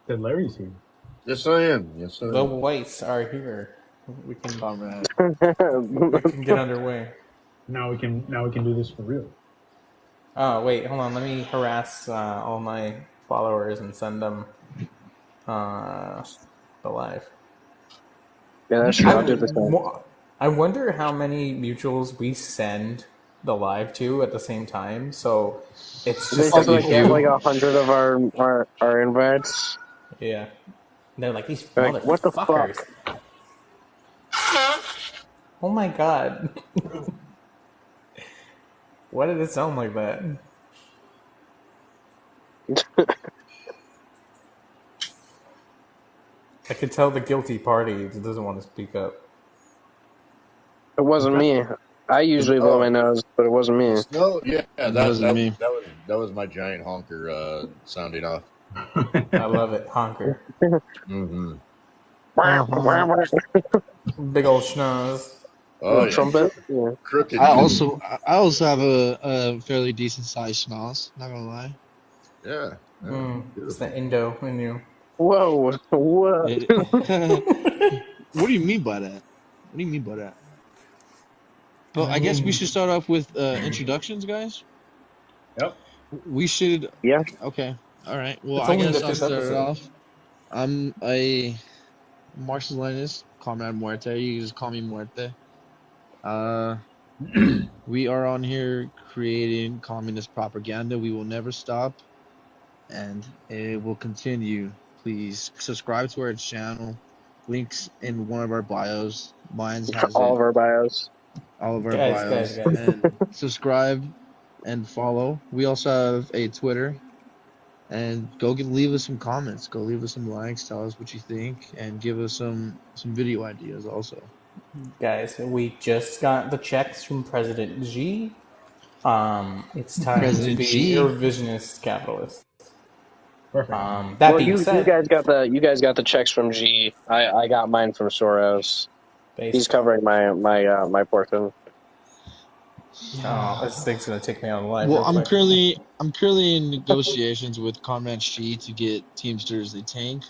That Larry's here. Yes, I am. Yes, I The am. whites are here. We can Comrade. get underway. Now we can do this for real. Oh wait, hold on. Let me harass all my followers and send them the live. Yeah, that's true. I'll do the same. I wonder how many mutuals we send the live to at the same time. So it's They just just like like get like you. 100 of our invites. Yeah. And they're like, these They're like, what the motherfuckers. fuck? Oh my god. Why did it sound like that? I could tell the guilty party doesn't want to speak up. It wasn't me. I usually blow my nose, but it wasn't me. No, yeah, It wasn't me. that was my giant honker sounding off. I love it. Honker. Mm-hmm. Big old schnoz. Oh, yeah. Trumpet. Yeah. Crooked. I also have a fairly decent sized schnoz. Not gonna lie. Yeah. It's the Indo in you. Whoa. What? What do you mean by that? What do you mean by that? But I guess we should start off with introductions, guys. Yep. We should. Yeah. Okay. All right. Well, It's I only guess the I'll fifth start it episode. off. I'm a Marxist-Leninist, Comrade Muerte. You can just call me Muerte. We are on here creating communist propaganda. We will never stop, and it will continue. Please subscribe to our channel. Links in one of our bios. Mine's has All it. of our bios. All of our Guys. bios. And subscribe and follow. We also have a Twitter. And leave us some comments. Go leave us some likes. Tell us what you think, and give us some video ideas also. Guys, we just got the checks from President Xi. It's time President to be Xi. revisionist capitalists. Perfect. That being said, you guys got the checks from G. I got mine from Soros. He's covering my portion. Oh, this thing's gonna take me on live. Well, I'm currently in negotiations with Comrade Xi to get Teamsters a tank.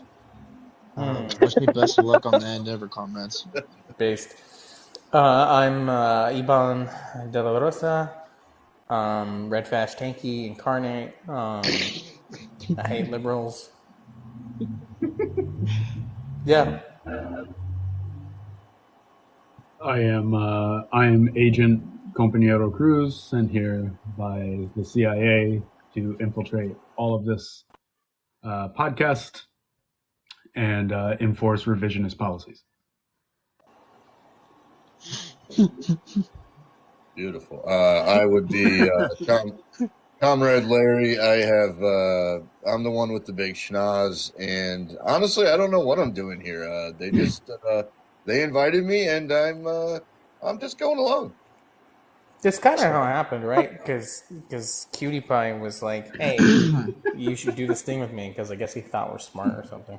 Wish me best of luck on that endeavor, comrades. Based. I'm Iban De La Rosa. Red Fash Tanky Incarnate. I hate liberals. Yeah. I am Agent Compañero Cruz, sent here by the CIA to infiltrate all of this podcast and enforce revisionist policies. Beautiful. I would be Comrade Larry. I'm the one with the big schnoz, and honestly, I don't know what I'm doing here. They just they invited me, and I'm just going along. It's kind of how it happened, right? Because Cutie Pie was like, "Hey, you should do this thing with me," because I guess he thought we're smart or something.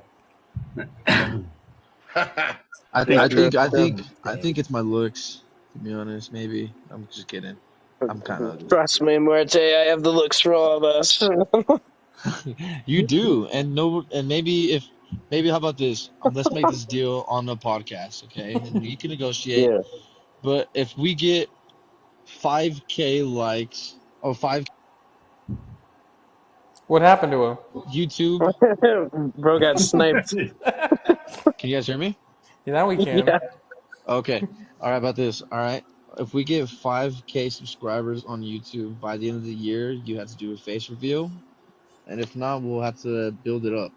I think it's my looks. To be honest, maybe I'm just kidding. I'm kind of. Trust me, Muerte. I have the looks for all of us. You do, and maybe how about this? Let's make this deal on the podcast, okay? And you can negotiate. Yeah. But if we get 5K likes, or 5. What happened to him? YouTube. Bro got sniped. Can you guys hear me? Yeah, now we can. Yeah. Okay. All right, about this. All right. If we get 5K subscribers on YouTube by the end of the year, you have to do a face reveal. And if not, we'll have to build it up.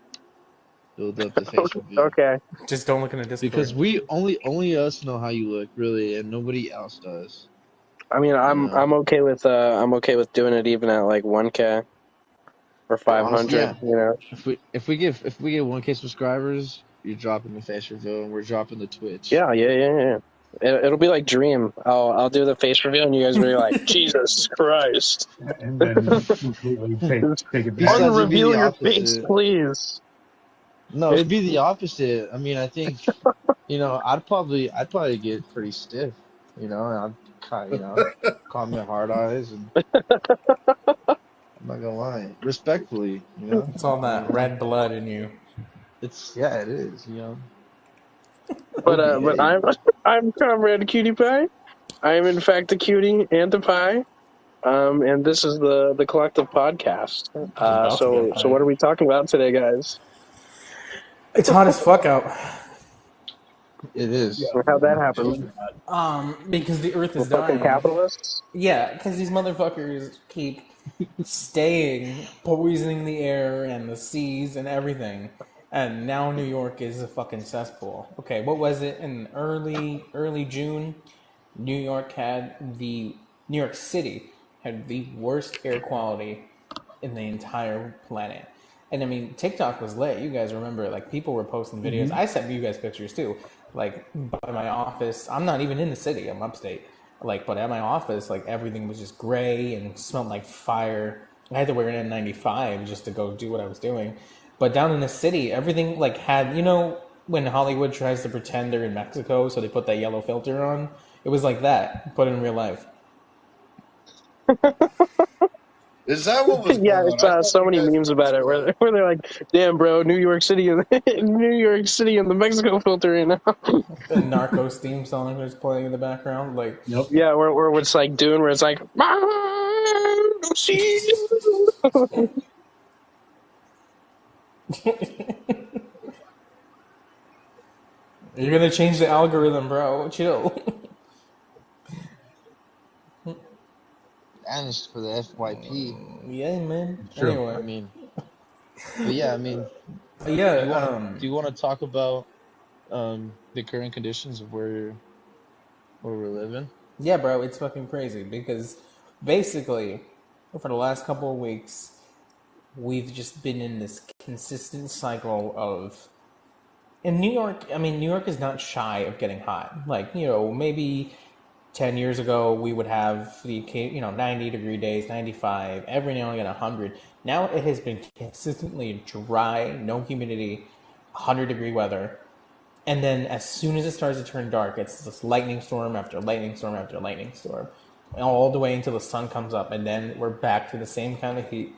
Build up the face reveal. Okay. Just don't look in the Discord. Because we only us know how you look, really, and nobody else does. I mean, I'm okay with doing it even at like 1K or 500. Honestly, yeah. You know. If we get 1K subscribers, you're dropping the face reveal, and we're dropping the Twitch. Yeah. It'll be like Dream. I'll do the face reveal, and you guys will be like, Jesus Christ. And then completely take it back. Reveal your face, please. No, it'd be the opposite. I mean, I think, I'd probably get pretty stiff. I'd call me hard eyes, and I'm not gonna lie, respectfully. It's all that red blood in you. it is, you know. But OBA. I'm Comrade Cutie Pie. I am in fact a cutie and a pie. And this is the Kollectiv podcast. About to get So what are we talking about today, guys? It's hot as fuck out. It is. How'd that happen? Because the Earth The is fucking dying. capitalists? Yeah, because these motherfuckers keep staying, poisoning the air and the seas and everything. And now New York is a fucking cesspool. Okay, what was it in early June? New York City had the worst air quality in the entire planet. And I mean, TikTok was lit. You guys remember, like, people were posting videos. I sent you guys pictures too. Like, by my office, I'm not even in the city, I'm upstate. Like, but at my office, like, everything was just gray and smelled like fire. I had to wear an N95 just to go do what I was doing. But down in the city, everything, like, had, you know, when Hollywood tries to pretend they're in Mexico, so they put that yellow filter on? It was like that, but in real life. Is that what was Yeah, going it's on? I thought so you many guys memes were about it just, where they're like, "Damn, bro, New York City and the Mexico filter right now." The Narcos theme song was playing in the background, like, Yep. Yeah, where it's like Dune, where it's like, you're gonna change the algorithm, bro. Chill. Vanished for the FYP. Yeah, man. True. Anyway, I mean, but yeah, I mean, yeah. do you want to talk about the current conditions of where we're living? Yeah, bro, it's fucking crazy because basically, for the last couple of weeks, we've just been in this consistent cycle of. In New York, I mean, New York is not shy of getting hot. Like, you know, maybe 10 years ago, we would have the, 90-degree days, 95, every now and again 100. Now it has been consistently dry, no humidity, 100-degree weather. And then as soon as it starts to turn dark, it's just lightning storm after lightning storm after lightning storm, all the way until the sun comes up, and then we're back to the same kind of heat.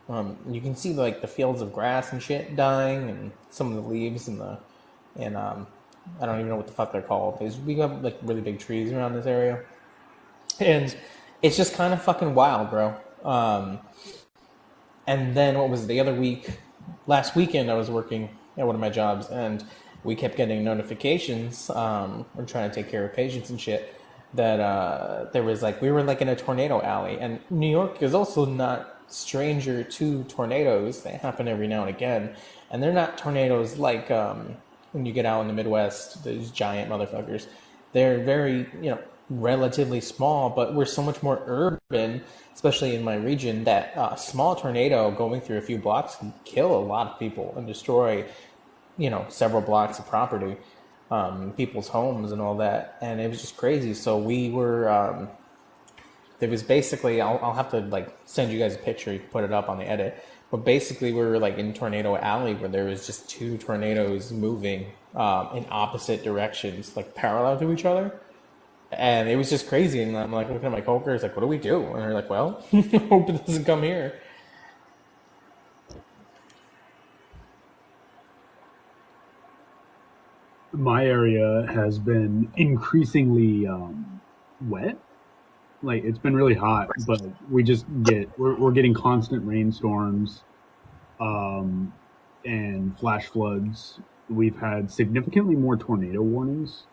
You can see like the fields of grass and shit dying, and some of the leaves and I don't even know what the fuck they're called. We have like really big trees around this area, and it's just kind of fucking wild, bro. And then what was it, the other week? Last weekend, I was working at one of my jobs, and we kept getting notifications. We're trying to take care of patients and shit. That there was like we were like in a tornado alley, and New York is also not stranger to tornadoes. They happen every now and again, and they're not tornadoes like when you get out in the Midwest, those giant motherfuckers. They're very, relatively small, but we're so much more urban, especially in my region, that a small tornado going through a few blocks can kill a lot of people and destroy, several blocks of property, people's homes and all that. And it was just crazy. So we were, there was basically, I'll have to like send you guys a picture, you can put it up on the edit. But basically we were like in Tornado Alley where there was just two tornadoes moving in opposite directions, like parallel to each other. And it was just crazy. And I'm like looking at my coworkers, like, what do we do? And they're like, well, hope it doesn't come here. My area has been increasingly wet. Like, it's been really hot, but we're getting constant rainstorms and flash floods. We've had significantly more tornado warnings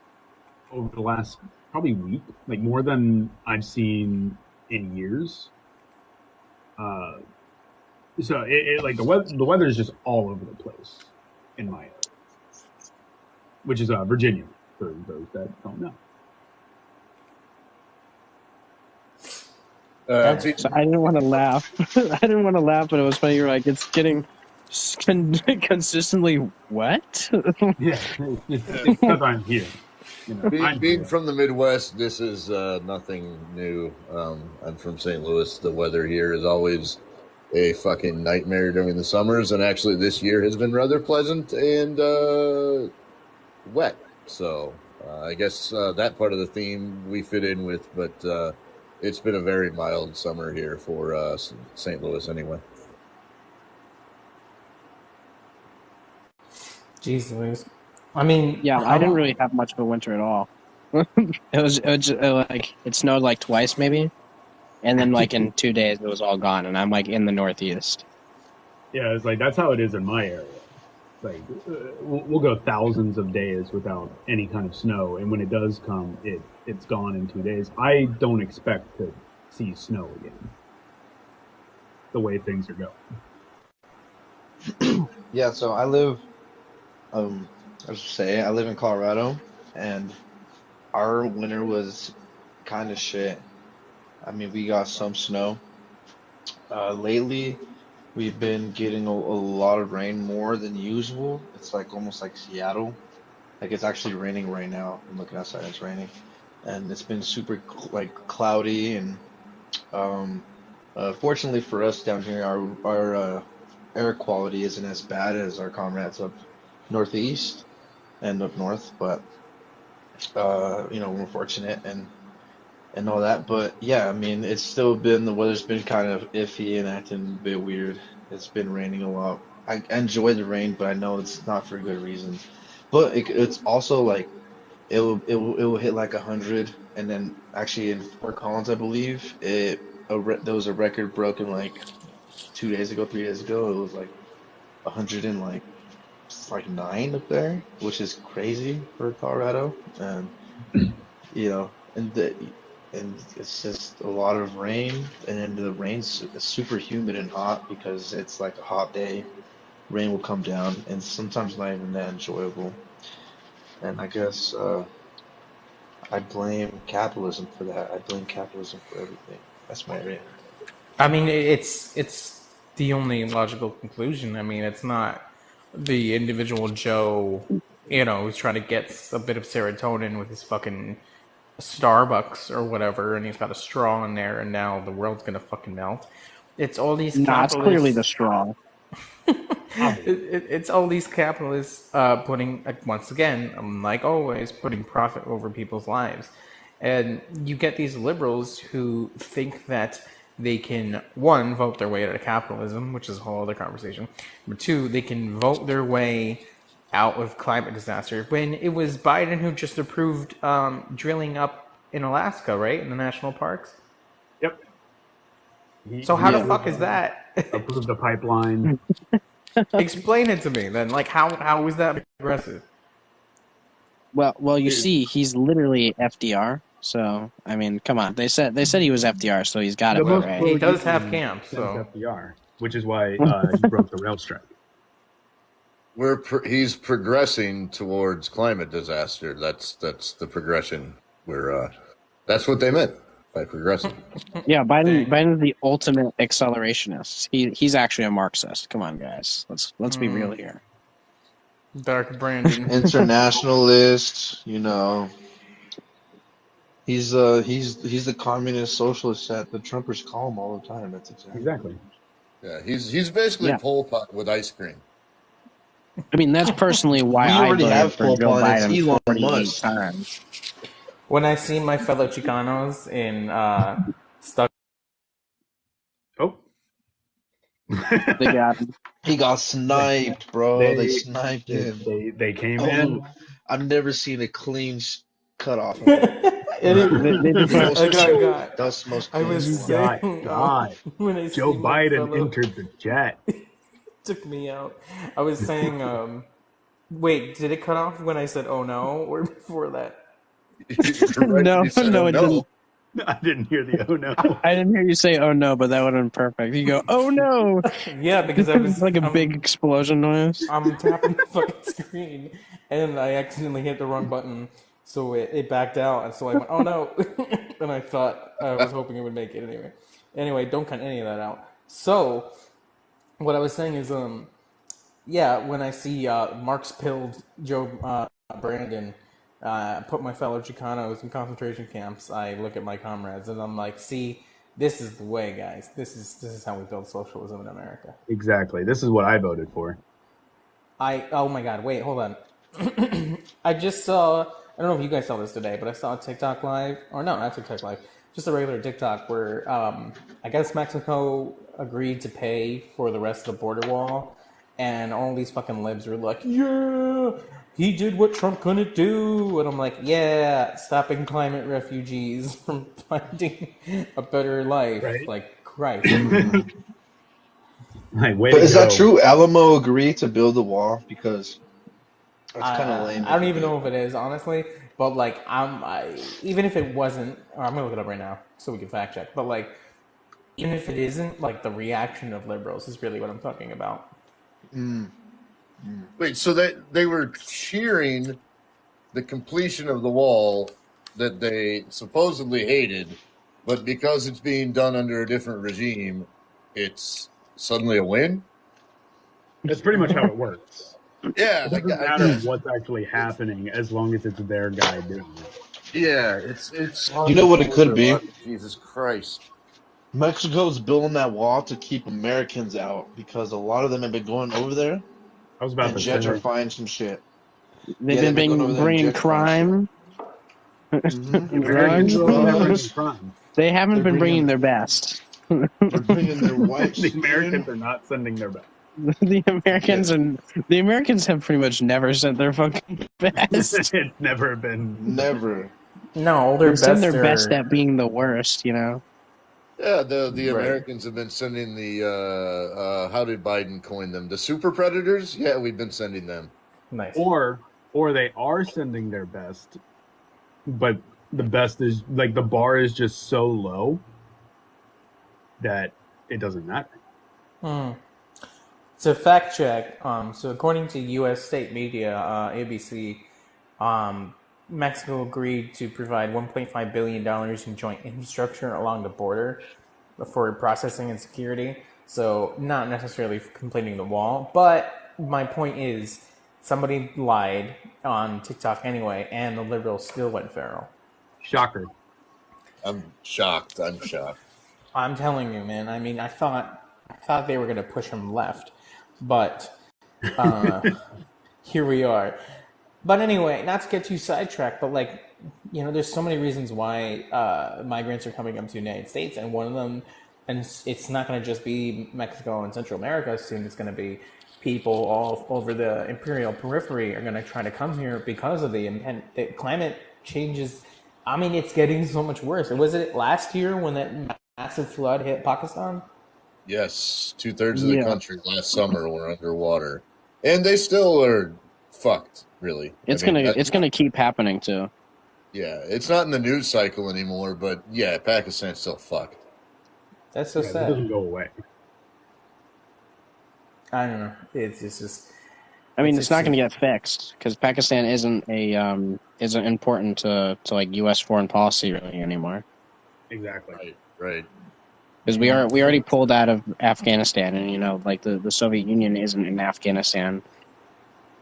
over the last probably week, like more than I've seen in years. So like the weather is just all over the place in my area, which is Virginia for those that don't know. So I didn't want to laugh. But it was funny. You're like, it's getting consistently what? Yeah, it's because I'm here. Being from the Midwest, this is nothing new. I'm from St. Louis. The weather here is always a fucking nightmare during the summers, and actually this year has been rather pleasant and wet. So I guess that part of the theme we fit in with, but it's been a very mild summer here for St. Louis anyway. Jeez Louise. I mean, Yeah, I didn't really have much of a winter at all. It snowed like twice maybe, and then like in 2 days it was all gone, and I'm like in the Northeast. Yeah, it's like that's how it is in my area. Like we'll go thousands of days without any kind of snow, and when it does come, it's gone in 2 days. I don't expect to see snow again. The way things are going. Yeah, so I live, I live in Colorado, and our winter was kind of shit. I mean, we got some snow. Lately, we've been getting a lot of rain more than usual. It's like almost like Seattle. Like it's actually raining right now. I'm looking outside, it's raining, and it's been super like cloudy and fortunately for us down here, our air quality isn't as bad as our comrades up northeast and up north, but we're fortunate and all that. But yeah, I mean, it's still been the weather's been kind of iffy and acting a bit weird. It's been raining a lot. I enjoy the rain, but I know it's not for good reasons. But it's also like it will hit like 100, and then actually in Fort Collins, I believe there was a record broken like 2 days ago, 3 days ago. It was like 100 and like it's like 9 up there, which is crazy for Colorado. And you know, and it's just a lot of rain, and then the rain's super humid and hot because it's like a hot day. Rain will come down, and sometimes not even that enjoyable. And I guess I blame capitalism for that. I blame capitalism for everything. That's my rant. I mean, it's the only logical conclusion. I mean, it's not the individual Joe, who's trying to get a bit of serotonin with his fucking Starbucks or whatever, and he's got a straw in there, and now the world's gonna fucking melt. It's all these Nah, it's clearly the capitalists. straw. It's all these capitalists putting, like, once again, like always, putting profit over people's lives. And you get these liberals who think that they can, one, vote their way out of capitalism, which is a whole other conversation. Number two, they can vote their way out of climate disaster. When it was Biden who just approved drilling up in Alaska, right, in the national parks. Yep. So how the fuck is that? Approved the pipeline. Explain it to me then. Like, how is that progressive? Well, you see, he's literally FDR. So I mean, come on. They said he was FDR, so he's got it right. He does have camps, so FDR, which is why he broke the rail strike. He's progressing towards climate disaster. That's the progression. That's what they meant by progressing. Yeah, Biden's the ultimate accelerationist. He's actually a Marxist. Come on, guys. Let's be real here. Dark Brandon. Internationalist, he's the communist socialist that the Trumpers call him all the time. That's exactly. Yeah, he's basically Pol Pot with ice cream. I mean, that's personally why I voted for Joe Biden 48 times. When I see my fellow Chicanos in stuck. Oh. He got sniped, bro. They sniped him. They came in. I've never seen a clean cut off. That's the most. I was saying, when I Joe Biden entered the jet. Took me out. I was saying, wait, did it cut off when I said "oh no" or before that? No, it didn't. I didn't hear the "oh no." I didn't hear you say "oh no," but that would have been perfect. You go "oh no." Yeah, because I was like a big explosion noise. I'm tapping the fucking screen, and I accidentally hit the wrong button, so it backed out, and so I went "oh no," and I was hoping it would make it anyway. Anyway, don't cut any of that out. So, what I was saying is, when I see Marx pilled Joe Brandon. Put my fellow Chicanos in concentration camps, I look at my comrades and I'm like, see, this is the way, guys. This is how we build socialism in America. Exactly. This is what I voted for. Oh my God, wait, hold on. I just saw, I don't know if you guys saw this today, but I saw a TikTok live, or no, not TikTok live, just a regular TikTok where I guess Mexico agreed to pay for the rest of the border wall, and all these fucking libs were like, yeah, he did what Trump couldn't do. And I'm like, yeah, stopping climate refugees from finding a better life. Right. Like, Christ. Like, way But to is that go. true? Alamo agreed to build the wall because that's kind of lame. I don't even know if it is, honestly. But, like, even if it wasn't, or I'm going to look it up right now so we can fact check. But, like, even if it isn't, like, the reaction of liberals is really what I'm talking about. Wait, so they were cheering the completion of the wall that they supposedly hated, but because it's being done under a different regime, it's suddenly a win? That's pretty much how it works. Yeah, It doesn't I matter guess. what's actually happening as long as it's their guy doing it. Yeah, it's You know what it could be? Jesus Christ. Mexico's building that wall to keep Americans out because a lot of them have been going over there I was about and to say, gentrifying some shit. They've Yeah, they've been going over been there and bringing gentrifying shit. crime Mm-hmm. and Americans drugs. are over there bringing Drugs. crime. They haven't They're been bringing bringing. their best. They're bringing their white The Americans skin. are not sending their best. The Americans Yeah, and the Americans have pretty much never sent their fucking best. It's never been. never. No, They their send best their best are... at being the worst, you know. Yeah, the Right. Americans have been sending the how did Biden coin them? The super predators? Yeah, we've been sending them. Nice. Or they are sending their best, but the best is like the bar is just so low that it doesn't matter. So fact check. So according to U.S. state media, ABC, Mexico agreed to provide $1.5 billion in joint infrastructure along the border for processing and security. So not necessarily completing the wall, but my point is somebody lied on TikTok anyway, and the liberals still went feral. Shocker. I'm shocked. I'm telling you, man. I mean, I thought they were going to push him left, but here we are. But anyway, not to get too sidetracked, but like, you know, there's so many reasons why migrants are coming up to the United States, and one of them, and it's not going to just be Mexico and Central America. Soon it's going to be people all over the imperial periphery are going to try to come here because of the climate changes. I mean, it's getting so much worse. Was it last year when that massive flood hit Pakistan? Yes, 2/3 of the Yeah. country last summer were underwater, and they still are fucked. Really, It's I mean, gonna keep happening too. Yeah, it's not in the news cycle anymore, but yeah, Pakistan's still fucked. That's so Yeah, it sad. doesn't go away. I don't know. It's just. I mean, it's not going to get fixed because Pakistan isn't important to like U.S. foreign policy really anymore. Exactly. Right. Because we already pulled out of Afghanistan, and you know, like the Soviet Union isn't in Afghanistan,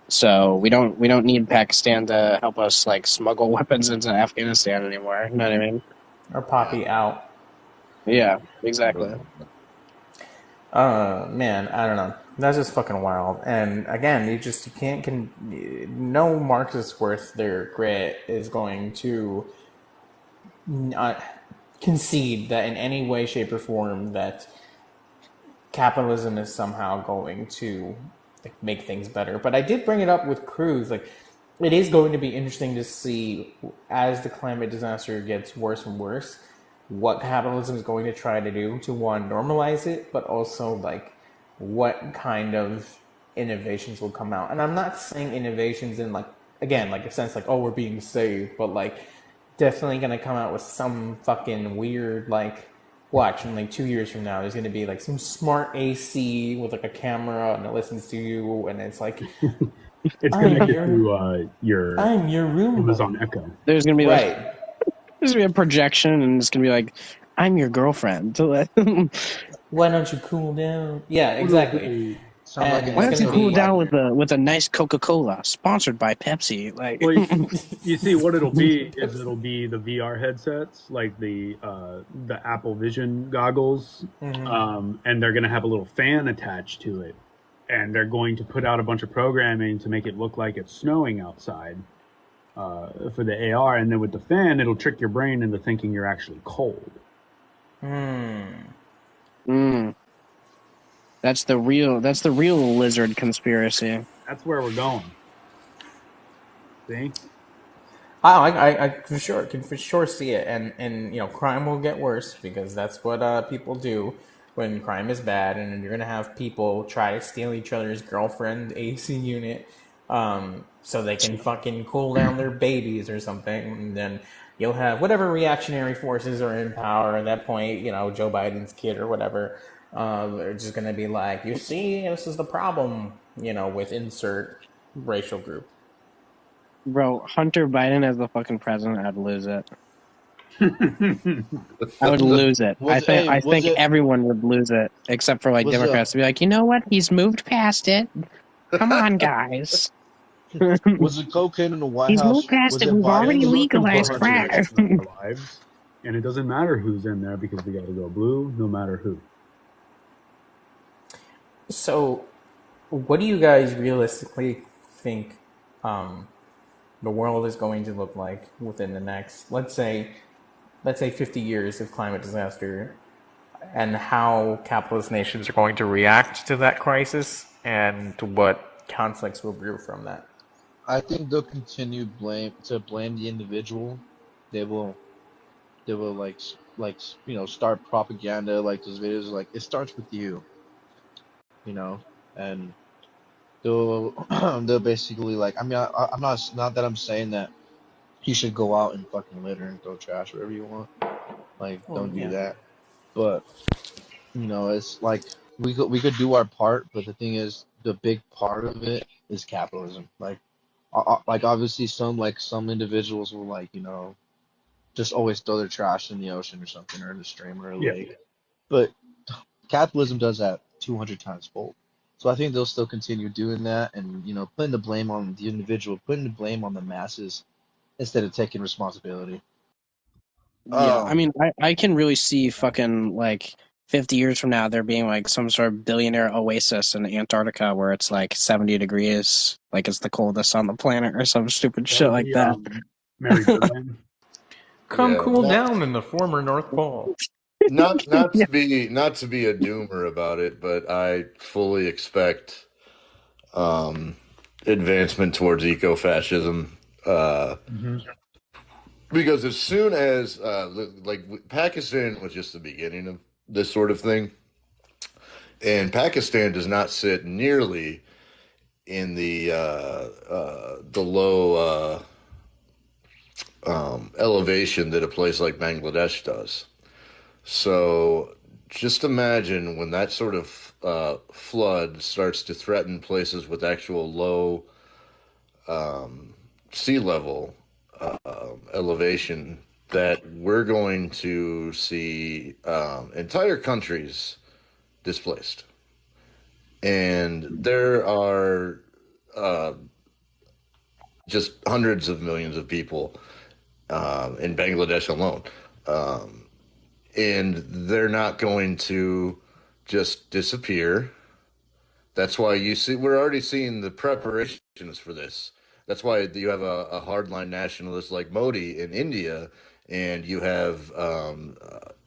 so we don't need Pakistan to help us like smuggle weapons into Afghanistan anymore. You know what I mean? Or Poppy out. Yeah, exactly. Man, I don't know. That's just fucking wild. And again, you can't. No Marxist worth their grit is going to concede that in any way, shape, or form that capitalism is somehow going to like make things better. But I did bring it up with Cruz. Like, it is going to be interesting to see as the climate disaster gets worse and worse, what capitalism is going to try to do to one, normalize it, but also like what kind of innovations will come out. And I'm not saying innovations in like, again, like a sense like, oh, we're being saved, but like definitely going to come out with some fucking weird, like, watch in like 2 years from now, there's going to be like some smart AC with like a camera and it listens to you, and it's like, It's connected to your I'm your room. Amazon Echo. There's going to be Right. like there's going to be a projection, and it's going to be like, I'm your girlfriend. Why don't you cool down? Yeah, exactly. Sound like an Why don't you episode cool of down Black Mirror. with a nice Coca-Cola, sponsored by Pepsi? Like, Well, you see, what it'll be is it'll be the VR headsets, like the Apple Vision goggles, and they're going to have a little fan attached to it, and they're going to put out a bunch of programming to make it look like it's snowing outside for the AR, and then with the fan, it'll trick your brain into thinking you're actually cold. That's the real lizard conspiracy. That's where we're going. See? I can for sure see it, and crime will get worse because that's what people do when crime is bad, and you're gonna have people try to steal each other's girlfriend AC unit, so they can fucking cool down their babies or something, and then you'll have whatever reactionary forces are in power at that point. Joe Biden's kid or whatever. They're just gonna be like, you see, this is the problem. With insert racial group. Bro, Hunter Biden as the fucking president, I'd lose it. I would lose it. I Was think it everyone would lose it, except for like was it Democrats to be like, you know what? He's moved past it. Come on, guys. was it cocaine in the White He's moved House? past Was it. it We've They already Biden's? look legalized above the crack. rest of their lives, and it doesn't matter who's in there because we got to go blue no matter who. So, what do you guys realistically think the world is going to look like within the next, let's say 50 years of climate disaster, and how capitalist nations are going to react to that crisis, and what conflicts will brew from that? I think they'll continue blame the individual. They will they will start propaganda like those videos like it starts with you, you know, and they'll they'll basically like I'm not that I'm saying that you should go out and fucking litter and throw trash wherever you want. Like Well, don't do yeah. that. But it's like we could do our part, but the thing is the big part of it is capitalism. Like obviously some individuals will just always throw their trash in the ocean or something or in the stream or a Yeah. lake. But capitalism does that 200 times fold. So I think they'll still continue doing that and putting the blame on the individual, putting the blame on the masses instead of taking responsibility. Yeah, I Um, mean, I can really see fucking like 50 years from now there being like some sort of billionaire oasis in Antarctica where it's like 70 degrees, like it's the coldest on the planet or some stupid That shit would like be that. Mary Bergman. Come yeah, cool down in the former North Pole. not Yeah. to be a doomer about it, but I fully expect um, advancement towards eco-fascism. Hmm. Because as soon as Pakistan was just the beginning of this sort of thing, and Pakistan does not sit nearly in the low elevation that a place like Bangladesh does. So just imagine when that sort of flood starts to threaten places with actual low sea level elevation, that we're going to see entire countries displaced. And there are just hundreds of millions of people in Bangladesh alone. And they're not going to just disappear. That's why you see we're already seeing the preparations for this. That's why you have a hardline nationalist like Modi in India, and you have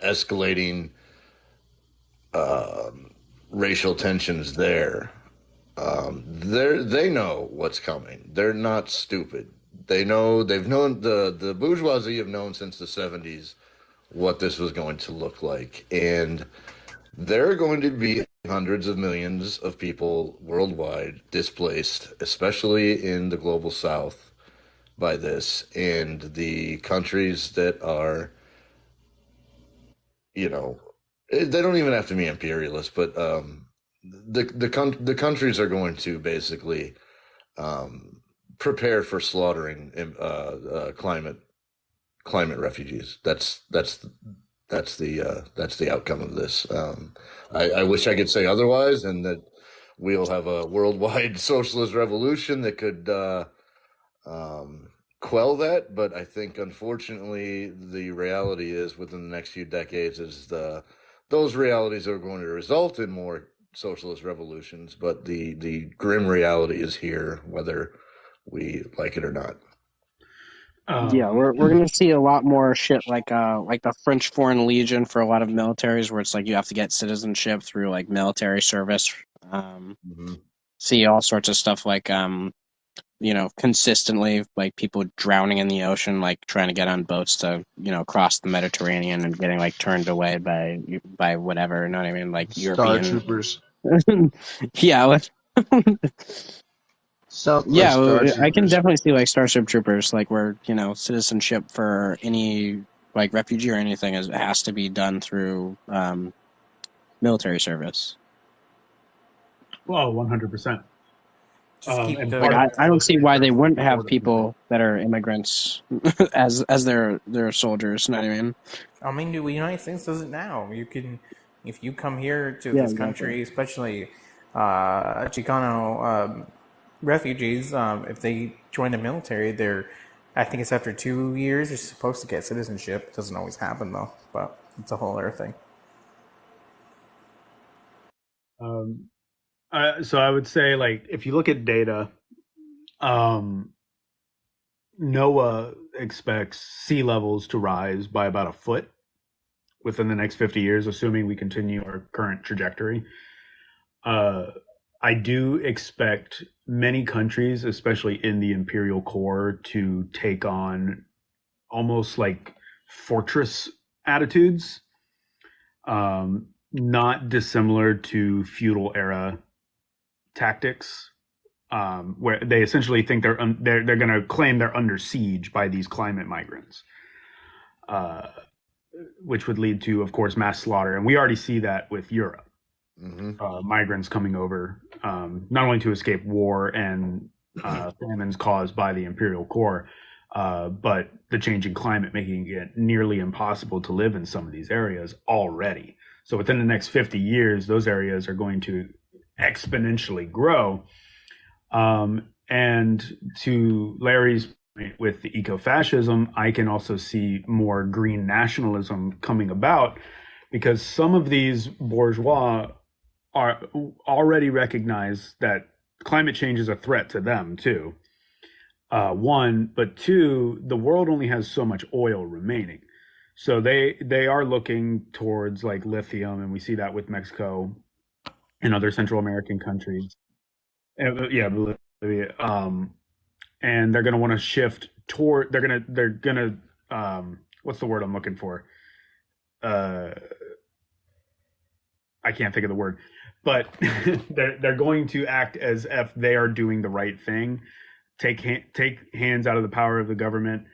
escalating racial tensions there. They know what's coming. They're not stupid. They've known the bourgeoisie have known since the 70s what this was going to look like, and there are going to be hundreds of millions of people worldwide displaced, especially in the global south, by this. And the countries that are, you know, they don't even have to be imperialist, but the countries are going to basically um, prepare for slaughtering climate refugees. That's the outcome of this. I wish I could say otherwise, and that we'll have a worldwide socialist revolution that could um, quell that. But I think, unfortunately, the reality is within the next few decades is those realities are going to result in more socialist revolutions. But the grim reality is here, whether we like it or not. Yeah, Um, we're gonna see a lot more shit like the French Foreign Legion for a lot of militaries where it's like you have to get citizenship through like military service. Um, Mhm. see all sorts of stuff like consistently, like people drowning in the ocean, like trying to get on boats to, cross the Mediterranean and getting like turned away by whatever, you know what I mean? Like Star European. Troopers. Yeah. Sounds like Yeah, Star I can Troopers. definitely see like Starship Troopers, like where, citizenship for any like refugee or anything has to be done through military service. Well, 100%. Just keep And the. Like part of I that don't is see why they internal wouldn't have border control. people that are immigrants as their soldiers, you know what I mean? I mean, the United States does it now. You can, if you come here to Yeah, this exactly. country, especially Chicano refugees, if they join the military, I think it's after 2 years, they're supposed to get citizenship. It doesn't always happen though, but it's a whole other thing. Um, so I would say, like, if you look at data, um, NOAA expects sea levels to rise by about a foot within the next 50 years, assuming we continue our current trajectory. Uh, I do expect many countries, especially in the imperial core, to take on almost like fortress attitudes, not dissimilar to feudal era tactics, where they essentially think they're going to claim they're under siege by these climate migrants, uh, which would lead to, of course, mass slaughter. And we already see that with Europe, migrants coming over, not only to escape war and famines caused by the imperial core, but the changing climate making it nearly impossible to live in some of these areas already. So within the next 50 years, those areas are going to exponentially grow. And to Larry's point with the ecofascism, I can also see more green nationalism coming about because some of these bourgeois are already recognize that climate change is a threat to them too. One, but two, the world only has so much oil remaining, so they are looking towards like lithium, and we see that with Mexico and other Central American countries. Yeah, Bolivia. And they're going to want to shift toward. They're gonna. What's the word I'm looking for? Uh, I can't think of the word, but they're going to act as if they are doing the right thing. Take hands out of the power of the government.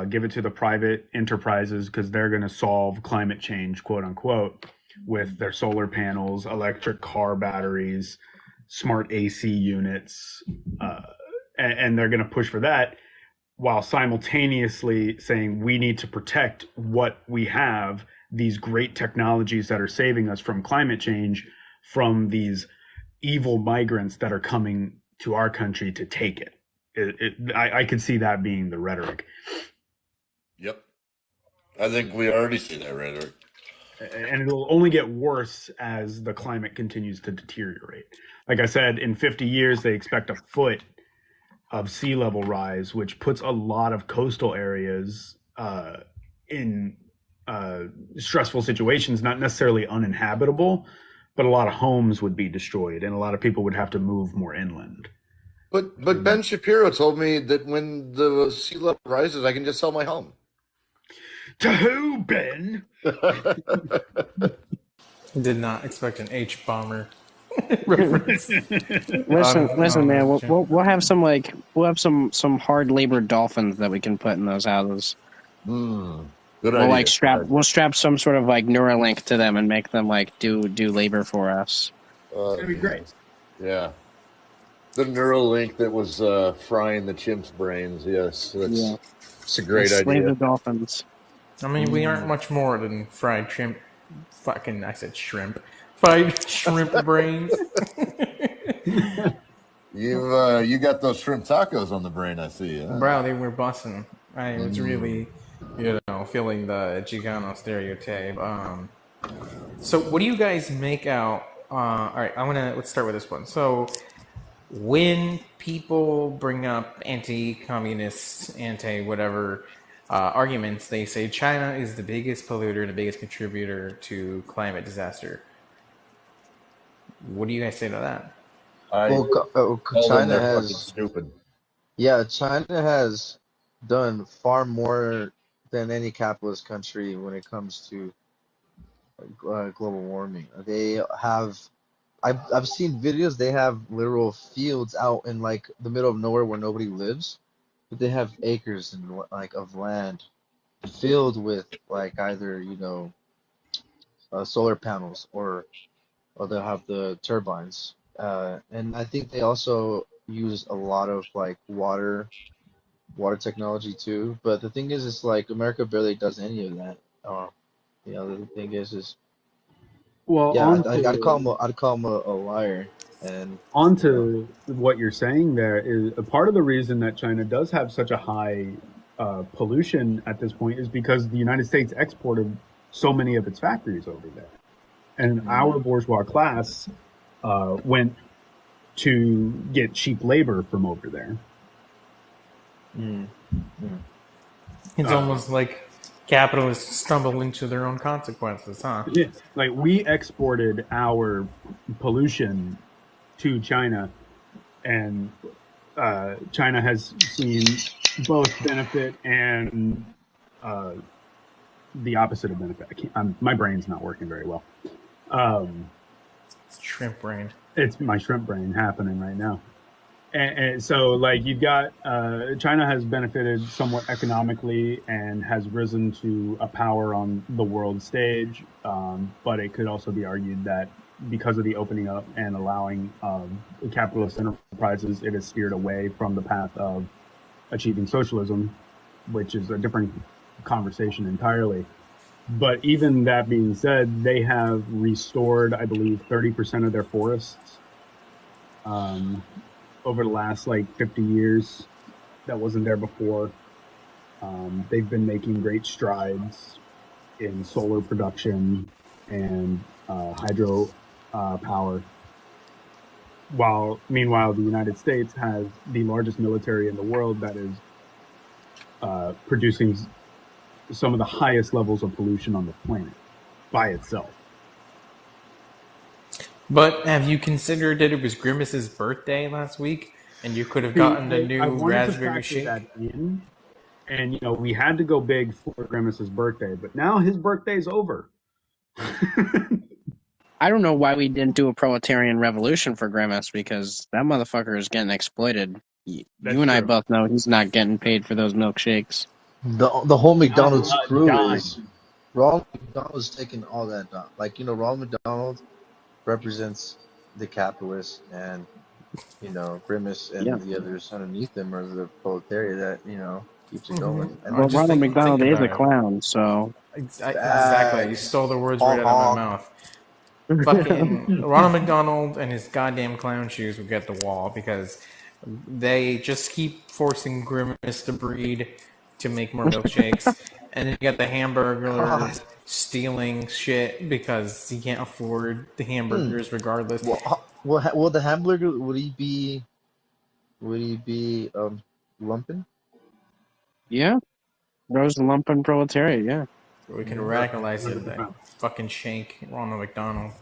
Give it to the private enterprises because they're going to solve climate change, quote unquote, with their solar panels, electric car batteries, smart AC units, and they're going to push for that while simultaneously saying we need to protect what we have, these great technologies that are saving us from climate change, from these evil migrants that are coming to our country to take it. I could see that being the rhetoric. Yep. I think we already see that rhetoric. And it'll only get worse as the climate continues to deteriorate. Like I said, in 50 years, they expect a foot of sea level rise, which puts a lot of coastal areas in stressful situations, not necessarily uninhabitable, but a lot of homes would be destroyed and a lot of people would have to move more inland. But Ben Shapiro told me that when the sea level rises, I can just sell my home. To who, Ben? Did not expect an H bomber reference. Listen, man. Okay. We'll have some hard labor dolphins that we can put in those houses. Good We'll idea. we'll strap some sort of like Neuralink to them and make them like do labor for us. That'd be great. Yeah. The Neuralink that was frying the chimp's brains. Yes, it's a great Slave idea. the dolphins. I mean, we aren't much more than fried shrimp. Fucking, I said shrimp. Fried shrimp brains. You got those shrimp tacos on the brain, I see. Huh? Bro, they were busting. I was really, feeling the Chicano stereotype. So what do you guys make out? All right, let's start with this one. So when people bring up anti-communist, anti-whatever arguments, they say China is the biggest polluter, the biggest contributor to climate disaster. What do you guys say to that? I Well, tell them China they're fucking has stupid. Yeah, China has done far more than any capitalist country when it comes to global warming. They have I've seen videos. They have literal fields out in like the middle of nowhere where nobody lives, but they have acres and like of land filled with like either solar panels or they'll have the turbines. And I think they also use a lot of like water technology too. But the thing is, it's like America barely does any of that. The thing is Well, yeah, I'd call him a liar. And you know, onto what you're saying there is a part of the reason that China does have such a high pollution at this point is because the United States exported so many of its factories over there, and our mm, bourgeois class went to get cheap labor from over there. mm, mm. It's Uh, almost like capitalists stumble into their own consequences, huh? yeah, like we exported our pollution to China, and China has seen both benefit and uh, the opposite of benefit. My brain's not working very well. Um, It's shrimp brain. it's my shrimp brain happening right now. And so, like, you've got China has benefited somewhat economically and has risen to a power on the world stage. But it could also be argued that because of the opening up and allowing capitalist enterprises, it has steered away from the path of achieving socialism, which is a different conversation entirely. But even that being said, they have restored, I believe, 30% of their forests um, over the last like 50 years. That wasn't there before. They've been making great strides in solar production and hydro power. While meanwhile, the United States has the largest military in the world that is producing some of the highest levels of pollution on the planet by itself. But have you considered that it was Grimace's birthday last week, and you could have See, gotten a I new wanted to raspberry factor that shake? in, and we had to go big for Grimace's birthday, but now his birthday's over. I don't know why we didn't do a proletarian revolution for Grimace because that motherfucker is getting exploited. That's You and I true. both know he's not getting paid for those milkshakes. The whole Not McDonald's a crew is dime. Ronald McDonald's taking all that down. Like Ronald McDonald represents the capitalists, and Grimace Yeah. and the others underneath them are the proletariat that keeps it Mm-hmm. going. And I Well, just Ronald think McDonald is about a it. clown, so. Exactly. You facts, stole the words right honk out of my honk. mouth. Fucking Ronald McDonald and his goddamn clown shoes would get the wall because they just keep forcing Grimace to breed to make more milkshakes. And then you got the hamburger God. stealing shit because he can't afford the Hmm. hamburgers regardless. Well, the hamburger would he be lumping? Yeah, Rose Lumpen Proletariat, yeah. We can Mm. radicalize it. That 100%. fucking shank Ronald McDonald.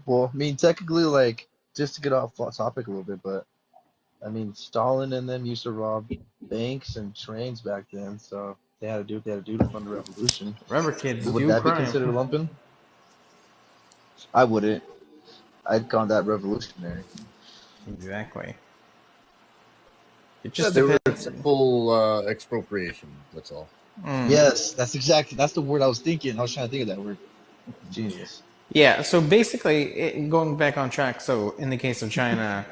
Well, I mean, technically, like, just to get off topic a little bit, but I mean, Stalin and them used to rob banks and trains back then, so they had to do what they had to do to fund the revolution. Remember, kids, Would do that be crime. considered lumping? I wouldn't. I'd call that revolutionary. Exactly. It Yeah, just they were depends. simple expropriation. That's all. Yes, that's the word I was thinking. I was trying to think of that word. Jesus. Yeah, so basically, going back on track, so in the case of China,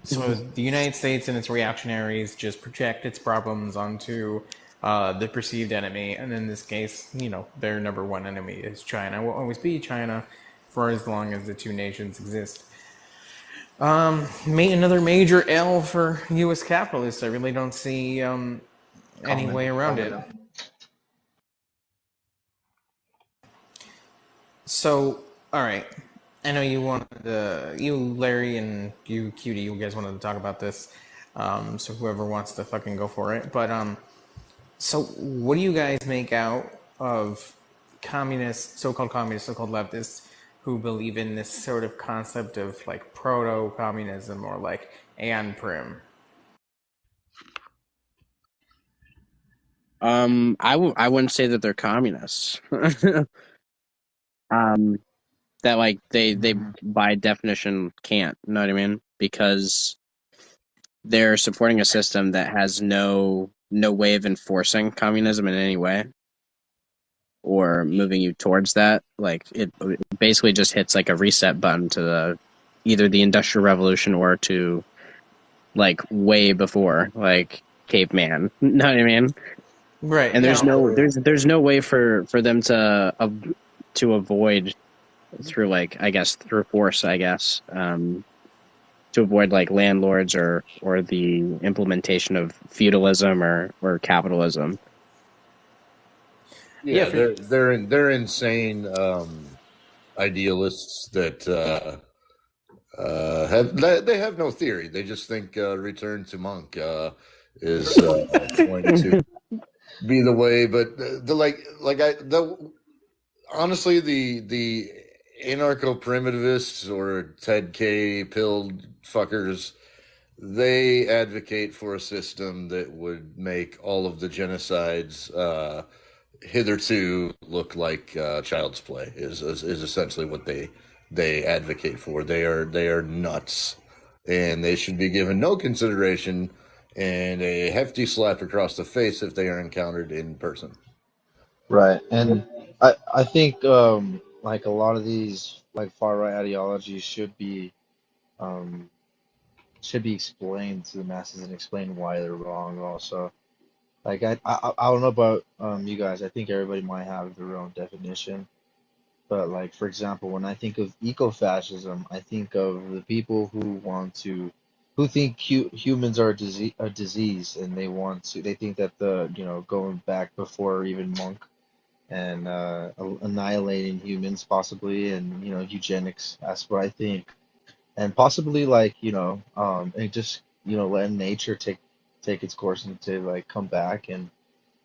so the United States and its reactionaries just project its problems onto the perceived enemy, and in this case, their number one enemy is China. Will always be China for as long as the two nations exist. Another major L for U.S. capitalists. I really don't see any Comment. way around it. Comment. So, all right. I know you wanted you, Larry, and you, Cutie, you guys wanted to talk about this. So whoever wants to fucking go for it. But so what do you guys make out of communists, so-called leftists, who believe in this sort of concept of like proto-communism or like Aeon Prim. I wouldn't say that they're communists. um, that like they by definition can't. You know what I mean? Because they're supporting a system that has no way of enforcing communism in any way or moving you towards that. Like it basically just hits like a reset button to either the Industrial Revolution or to like way before like caveman. You know what I mean? Right. And Yeah. there's no way for them to avoid through like I guess through force to avoid like landlords or the implementation of feudalism or capitalism. Yeah, Yeah. they're insane idealists that they have no theory. They just think return to monk is going to be the way. But honestly the anarcho primitivists or Ted K pilled fuckers, they advocate for a system that would make all of the genocides hitherto look like child's play. Is essentially what they advocate for. They are nuts, and they should be given no consideration and a hefty slap across the face if they are encountered in person. Right. And I think like a lot of these like far right ideologies um should be explained to the masses and explain why they're wrong also. Like I don't know about you guys. I think everybody might have their own definition. But like for example, when I think of ecofascism, I think of the people who think humans are a disease, and they think that going back before even Monk and annihilating humans possibly, and eugenics. That's what I think, and possibly like and just letting nature take its course and to like come back. And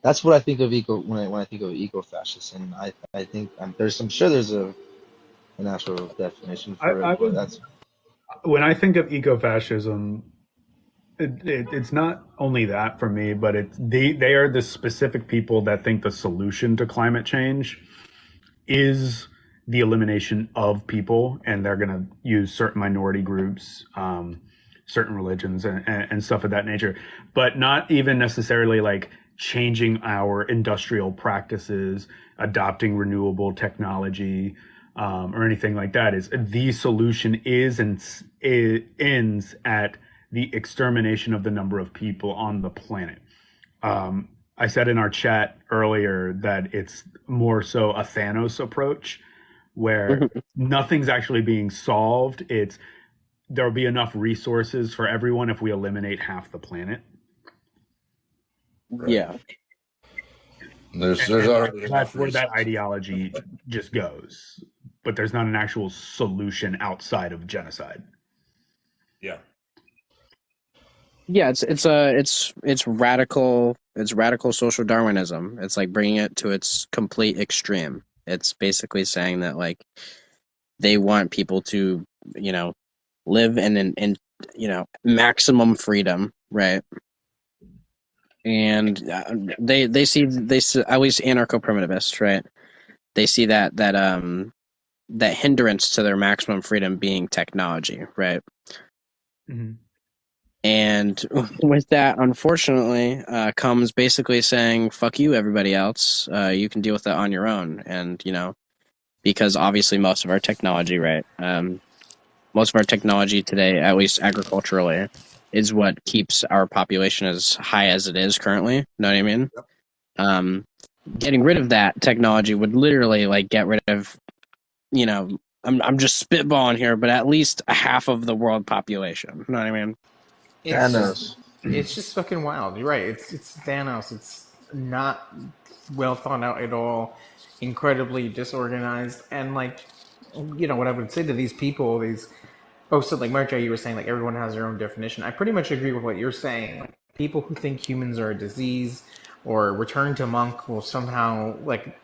that's what I think of when I think of eco-fascist. And I think I'm sure there's an actual definition for I it, but would, that's when I think of ecofascism, it's not only that for me, but they are the specific people that think the solution to climate change is the elimination of people, and they're going to use certain minority groups, certain religions, and stuff of that nature, but not even necessarily like changing our industrial practices, adopting renewable technology, or anything like that. Is the solution is and it ends at the extermination of the number of people on the planet. I said in our chat earlier that it's more so a Thanos approach where nothing's actually being solved. It's there'll be enough resources for everyone if we eliminate half the planet. Right. Yeah. There's And already enough that's where that resources. ideology just goes. But there's not an actual solution outside of genocide. Yeah. Yeah, it's radical social Darwinism. It's like bringing it to its complete extreme. It's basically saying that like they want people to, live in maximum freedom, right? And they see at least anarcho primitivists, right? They see that hindrance to their maximum freedom being technology, right? Mm-hmm. And with that, unfortunately, comes basically saying, fuck you, everybody else. You can deal with that on your own. And, because obviously most of our technology, right? Most of our technology today, at least agriculturally, is what keeps our population as high as it is currently. You know what I mean? Um, Getting rid of that technology would literally like get rid of, I'm just spitballing here, but at least a half of the world population. You know what I mean? It's just Thanos. it's just fucking wild. You're right. It's Thanos. It's not well thought out at all. Incredibly disorganized. And like, what I would say to these people, so like Mark, you were saying like everyone has their own definition. I pretty much agree with what you're saying. Like, people who think humans are a disease or return to monk will somehow like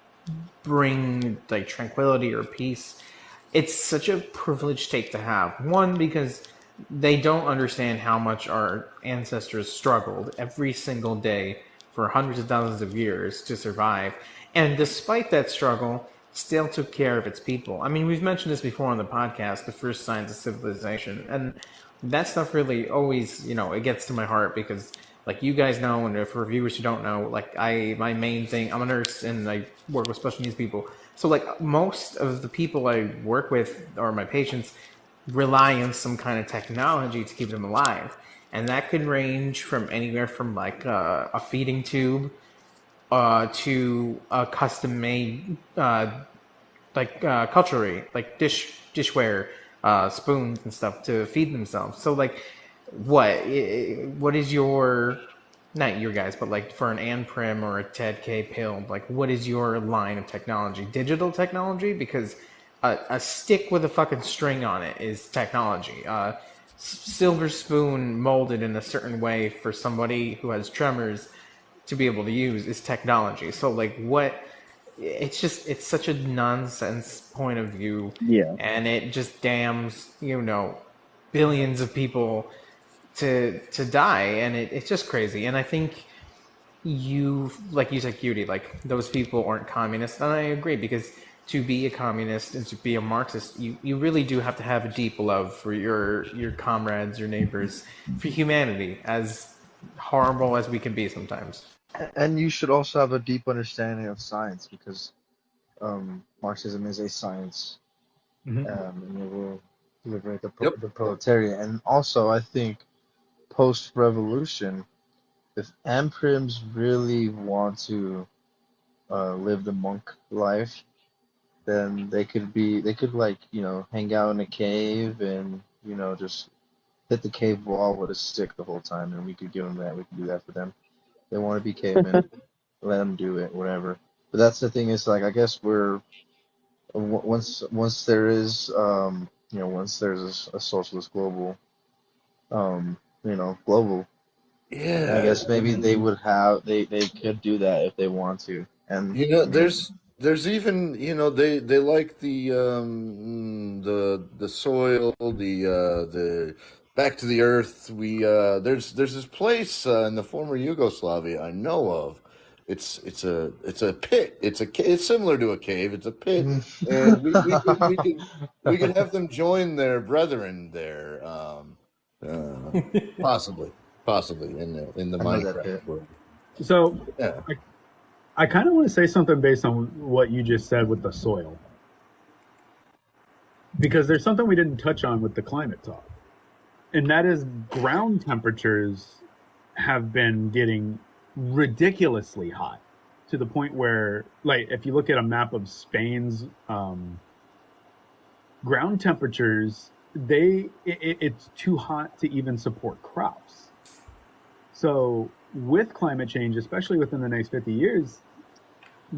bring like tranquility or peace. it's such a privileged take to have. One, because they don't understand how much our ancestors struggled every single day for hundreds of thousands of years to survive. And despite that struggle, still took care of its people. I mean, we've mentioned this before on the podcast, the first signs of civilization. And that stuff really always, it gets to my heart because, like you guys know, and for viewers who don't know, like my main thing, I'm a nurse and I work with special needs people. So like most of the people I work with or my patients rely on some kind of technology to keep them alive. And that could range from anywhere from like a feeding tube to a custom made cutlery, like dishware, spoons and stuff to feed themselves. So like, what is your, not your guys, but like for an Anprim or a Ted K pill, like what is your line of technology? Digital technology, because a stick with a fucking string on it is technology. Silver spoon molded in a certain way for somebody who has tremors to be able to use is technology. So like what, it's such a nonsense point of view, Yeah. and it just damns billions of people to die, and it's just crazy. And I think like you said, Cutie, like those people aren't communists, and I agree, because to be a communist and to be a Marxist, you really do have to have a deep love for your comrades, your neighbors, for humanity, as horrible as we can be sometimes. And you should also have a deep understanding of science because Marxism is a science, Mhm. and it will liberate Yep. the proletariat. And also, I think post-revolution, if Amprims really want to live the monk life, then they could like, hang out in a cave and, just hit the cave wall with a stick the whole time, and we could give them that. We could do that for them. They want to be cavemen, let them do it, whatever. But that's the thing is, like, I guess once there is, once there's a socialist global, global, then I Yeah. guess maybe they could do that if they want to. And I mean, There's even, they like the soil, the back to the earth. There's this place in the former Yugoslavia I know of. It's a pit. It's similar to a cave. It's a pit, and we could have them join their brethren there. Uh, possibly, possibly in the I know that Minecraft bit. world. So Yeah. I kind of want to say something based on what you just said with the soil, because there's something we didn't touch on with the climate talk, and that is ground temperatures have been getting ridiculously hot to the point where, like, if you look at a map of Spain's ground temperatures, it's too hot to even support crops. So with climate change, especially within the next 50 years,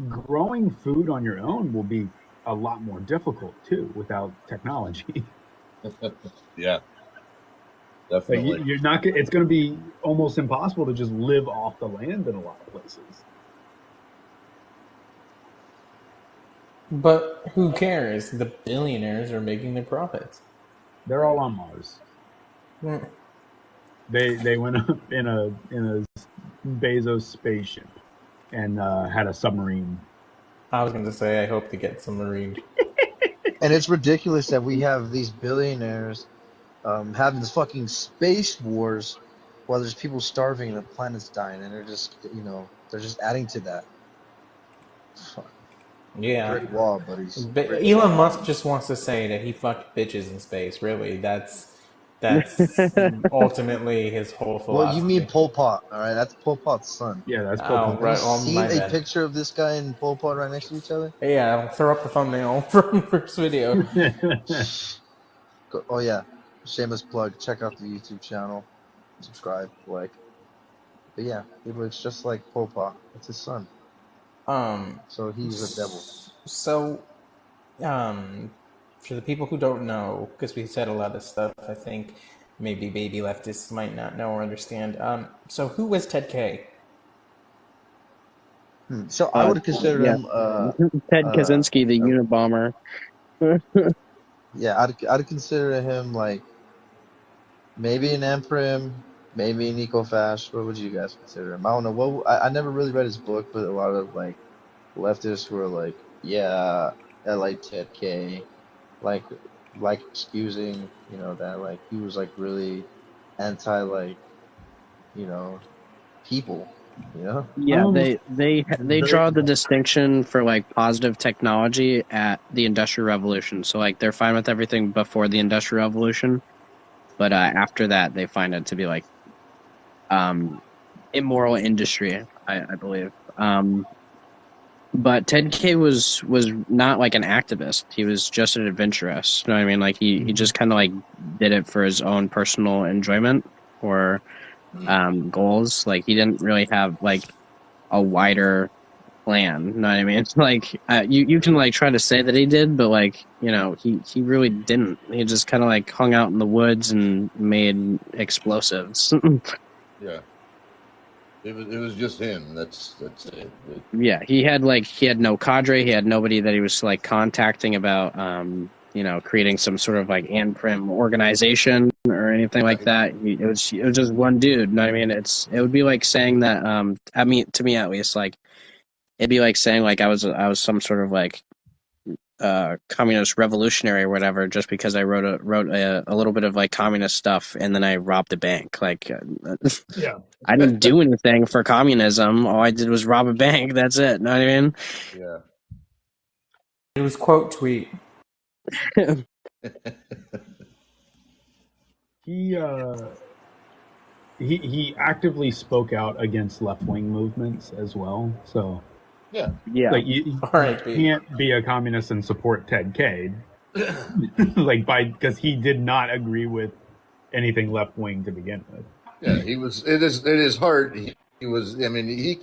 growing food on your own will be a lot more difficult too without technology. Yeah, Like definitely. you're not. It's going to be almost impossible to just live off the land in a lot of places. But who cares? The billionaires are making their profits. They're all on Mars. Mm. They went up in a Bezos spaceship and had a submarine. I was going to say, I hope to get some marine. And it's ridiculous that we have these billionaires having this fucking space wars while there's people starving and the planet's dying, and they're just adding to that. Fuck. Yeah. Brick wall, buddies. But Brick Elon wall. Musk just wants to say that he fucked bitches in space. Really, that's ultimately his whole Well, you mean philosophy. Pol Pot, all right? That's Pol Pot's son. Yeah, that's Pol Oh, Pot. Have you right. Oh, seen my a bad. picture of this guy and Pol Pot right next to each other? Yeah, I'll throw up the thumbnail from the first video. Oh yeah, shameless plug. Check out the YouTube channel, subscribe, like. But yeah, it looks just like Pol Pot. It's his son, Um, so he's a devil. so, for the people who don't know, because we said a lot of stuff, I think maybe baby leftists might not know or understand. So who was Ted K? So I would consider Yeah. him Ted uh Kaczynski, the Unabomber. Yeah, I'd consider him like maybe an Emprim, maybe an Ecofash. What would you guys consider him? I don't know. I never really read his book, but a lot of like leftists were like, yeah, I like Ted K, like excusing, that like he was like really anti like, you know, people, you know? Yeah, Um, they very, draw the distinction for like positive technology at the Industrial Revolution. So like they're fine with everything before the Industrial Revolution, but after that they find it to be like um immoral industry, I believe. But Ted K was not like an activist. He was just an adventurous. You know what I mean? Like he just kind of like did it for his own personal enjoyment or goals. Like he didn't really have like a wider plan. You know what I mean? It's like you can like try to say that he did, but like he really didn't. He just kind of like hung out in the woods and made explosives. Yeah. It was just him. That's it. Yeah, he had no cadre. He had nobody that he was like contacting about creating some sort of like Anprim organization or anything like that. It was just one dude. You know what I mean? It would be like saying that I mean, to me at least, like it'd be like saying like I was some sort of like communist revolutionary or whatever just because I wrote a little bit of like communist stuff and then I robbed a bank. Like yeah. I didn't do anything for communism. All I did was rob a bank. That's it. Know what I mean? Yeah. It was quote tweet. He he actively spoke out against left wing movements as well. So Yeah. Yeah. like you All right, Pete. can't be a communist and support Ted K. Like because he did not agree with anything left wing to begin with. Yeah, he was. It is hard. He was. I mean, he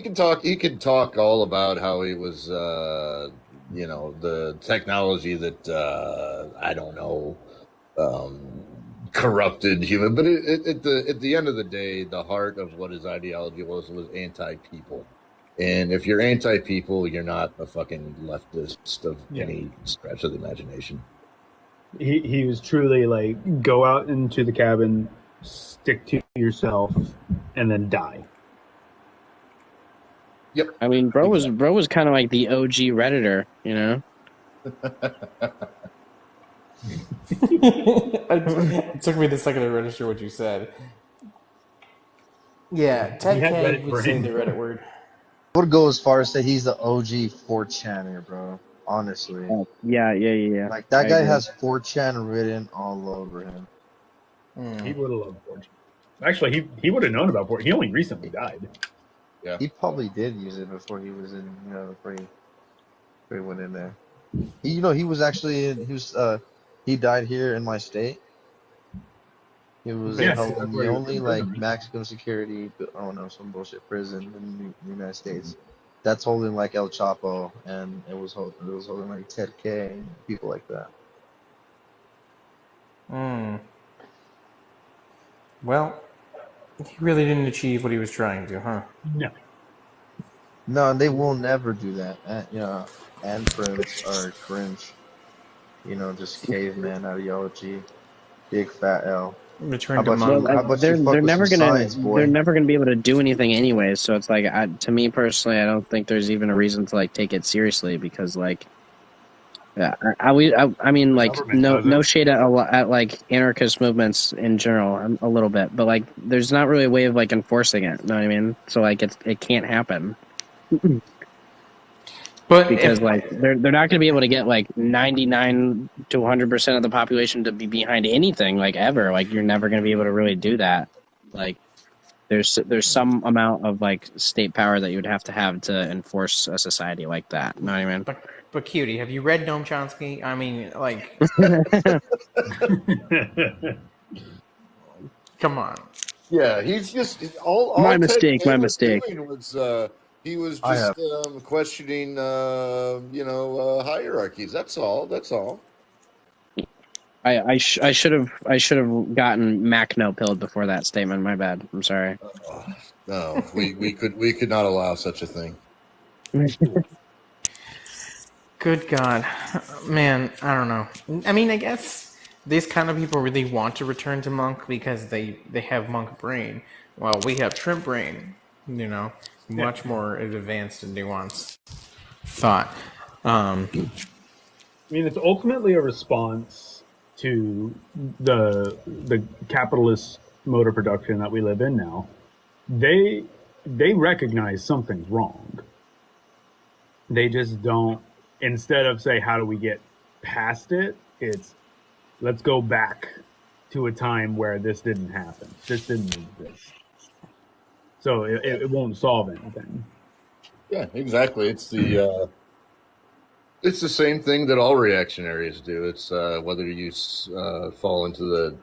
can talk. He could talk all about how he was. The technology that I don't know, corrupted human. But at the end of the day, the heart of what his ideology was anti-people. And if you're anti-people, you're not a fucking leftist of any stretch of the imagination. He was truly like go out into the cabin, stick to yourself, and then die. Yep. I mean, bro was kind of like the OG Redditor, you know? It took me a second to register what you said. Yeah, Ted had K Reddit would say the brain. Reddit word. I would go as far as say he's the OG 4chaner, bro. Honestly. Yeah. Like that I guy agree. has 4chan written all over him. He would have loved Fortune. Actually, he would have known about Fortune. He only recently died. Yeah. He probably did use it before he was in, before he went in there. He was actually he died here in my state. He was Yes, held that's in where the he was only in like prison. maximum security, I don't know, some bullshit prison in the United States. That's holding like El Chapo, and it was holding like Ted K and people like that. Well, he really didn't achieve what he was trying to, huh? No. No, and they will never do that. And prints are cringe. Just caveman ideology. Big fat L. How Return to about Well, you? monk. How about you they're fuck with some never gonna science, boy? be able to do anything anyway. So it's like, to me personally, I don't think there's even a reason to like take it seriously because like, yeah, I mean The like government no does it. shade at like anarchist movements in general, a little bit, but like there's not really a way of like enforcing it. You know what I mean? So like it can't happen. But Because if like they're not going to be able to get like 99 to 100% of the population to be behind anything like ever. Like you're never going to be able to really do that. Like there's some amount of like state power that you would have to enforce a society like that. You know what I mean? but cutie, have you read Noam Chomsky? I mean, like, come on. Yeah, he's just all My Ted mistake. K My was mistake. doing was he was I just have. questioning hierarchies. That's all. That's all. I should have gotten Macno pilled before that statement. My bad. I'm sorry. No, we could not allow such a thing. Good God, man, I don't know. I mean, I guess these kind of people really want to return to monk because they have monk brain, while we have shrimp brain. You know, Yeah. much more advanced and nuanced thought. I mean, it's ultimately a response to the capitalist mode of production that we live in now. They recognize something's wrong. They just don't. Instead of say, how do we get past it? It's let's go back to a time where this didn't happen. This didn't exist. So it won't solve anything. Yeah, exactly. It's the same thing that all reactionaries do. It's whether you fall into the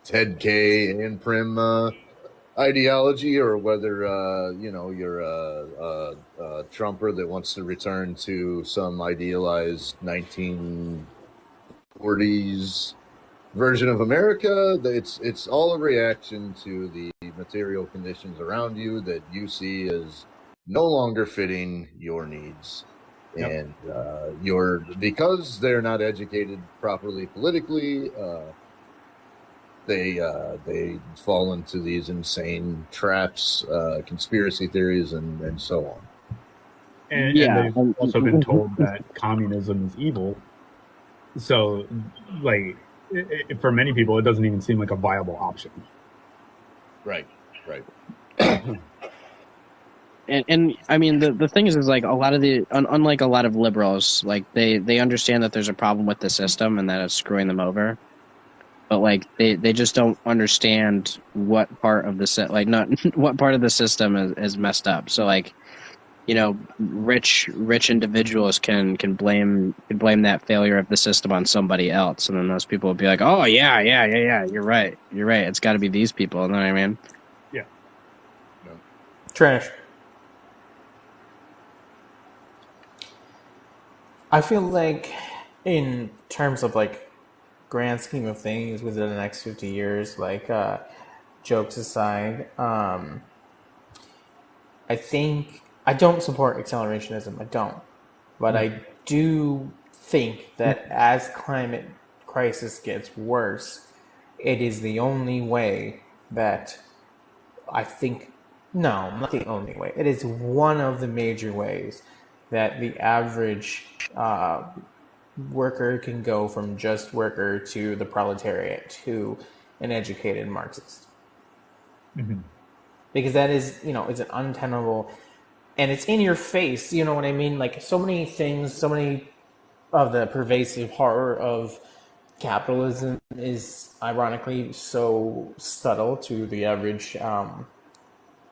Ted K and Prim ideology, or whether you're a Trumper that wants to return to some idealized 1940s version of America. It's all a reaction to the material conditions around you that you see as no longer fitting your needs. Yep. And because they're not educated properly politically, they fall into these insane traps, conspiracy theories, and so on. And they've also been told that communism is evil. So, like, for many people, it doesn't even seem like a viable option. Right. And I mean the thing is like a lot of unlike a lot of liberals, like they understand that there's a problem with the system and that it's screwing them over, but like they just don't understand what part of the not what part of the system is messed up. So like, you know, rich individuals can blame that failure of the system on somebody else, and then those people will be like, oh yeah, you're right, it's got to be these people. You know what I mean? Yeah. No. Trash. I feel like, in terms of like grand scheme of things, within the next 50 years, like jokes aside, I think I don't support accelerationism. I don't, but I do think that as climate crisis gets worse, it is the only way that I think. No, not the only way. It is one of the major ways that the average worker can go from just worker to the proletariat to an educated Marxist. Mm-hmm. Because that is, it's an untenable, and it's in your face, you know what I mean? Like, so many things, so many of the pervasive horror of capitalism is ironically so subtle to the average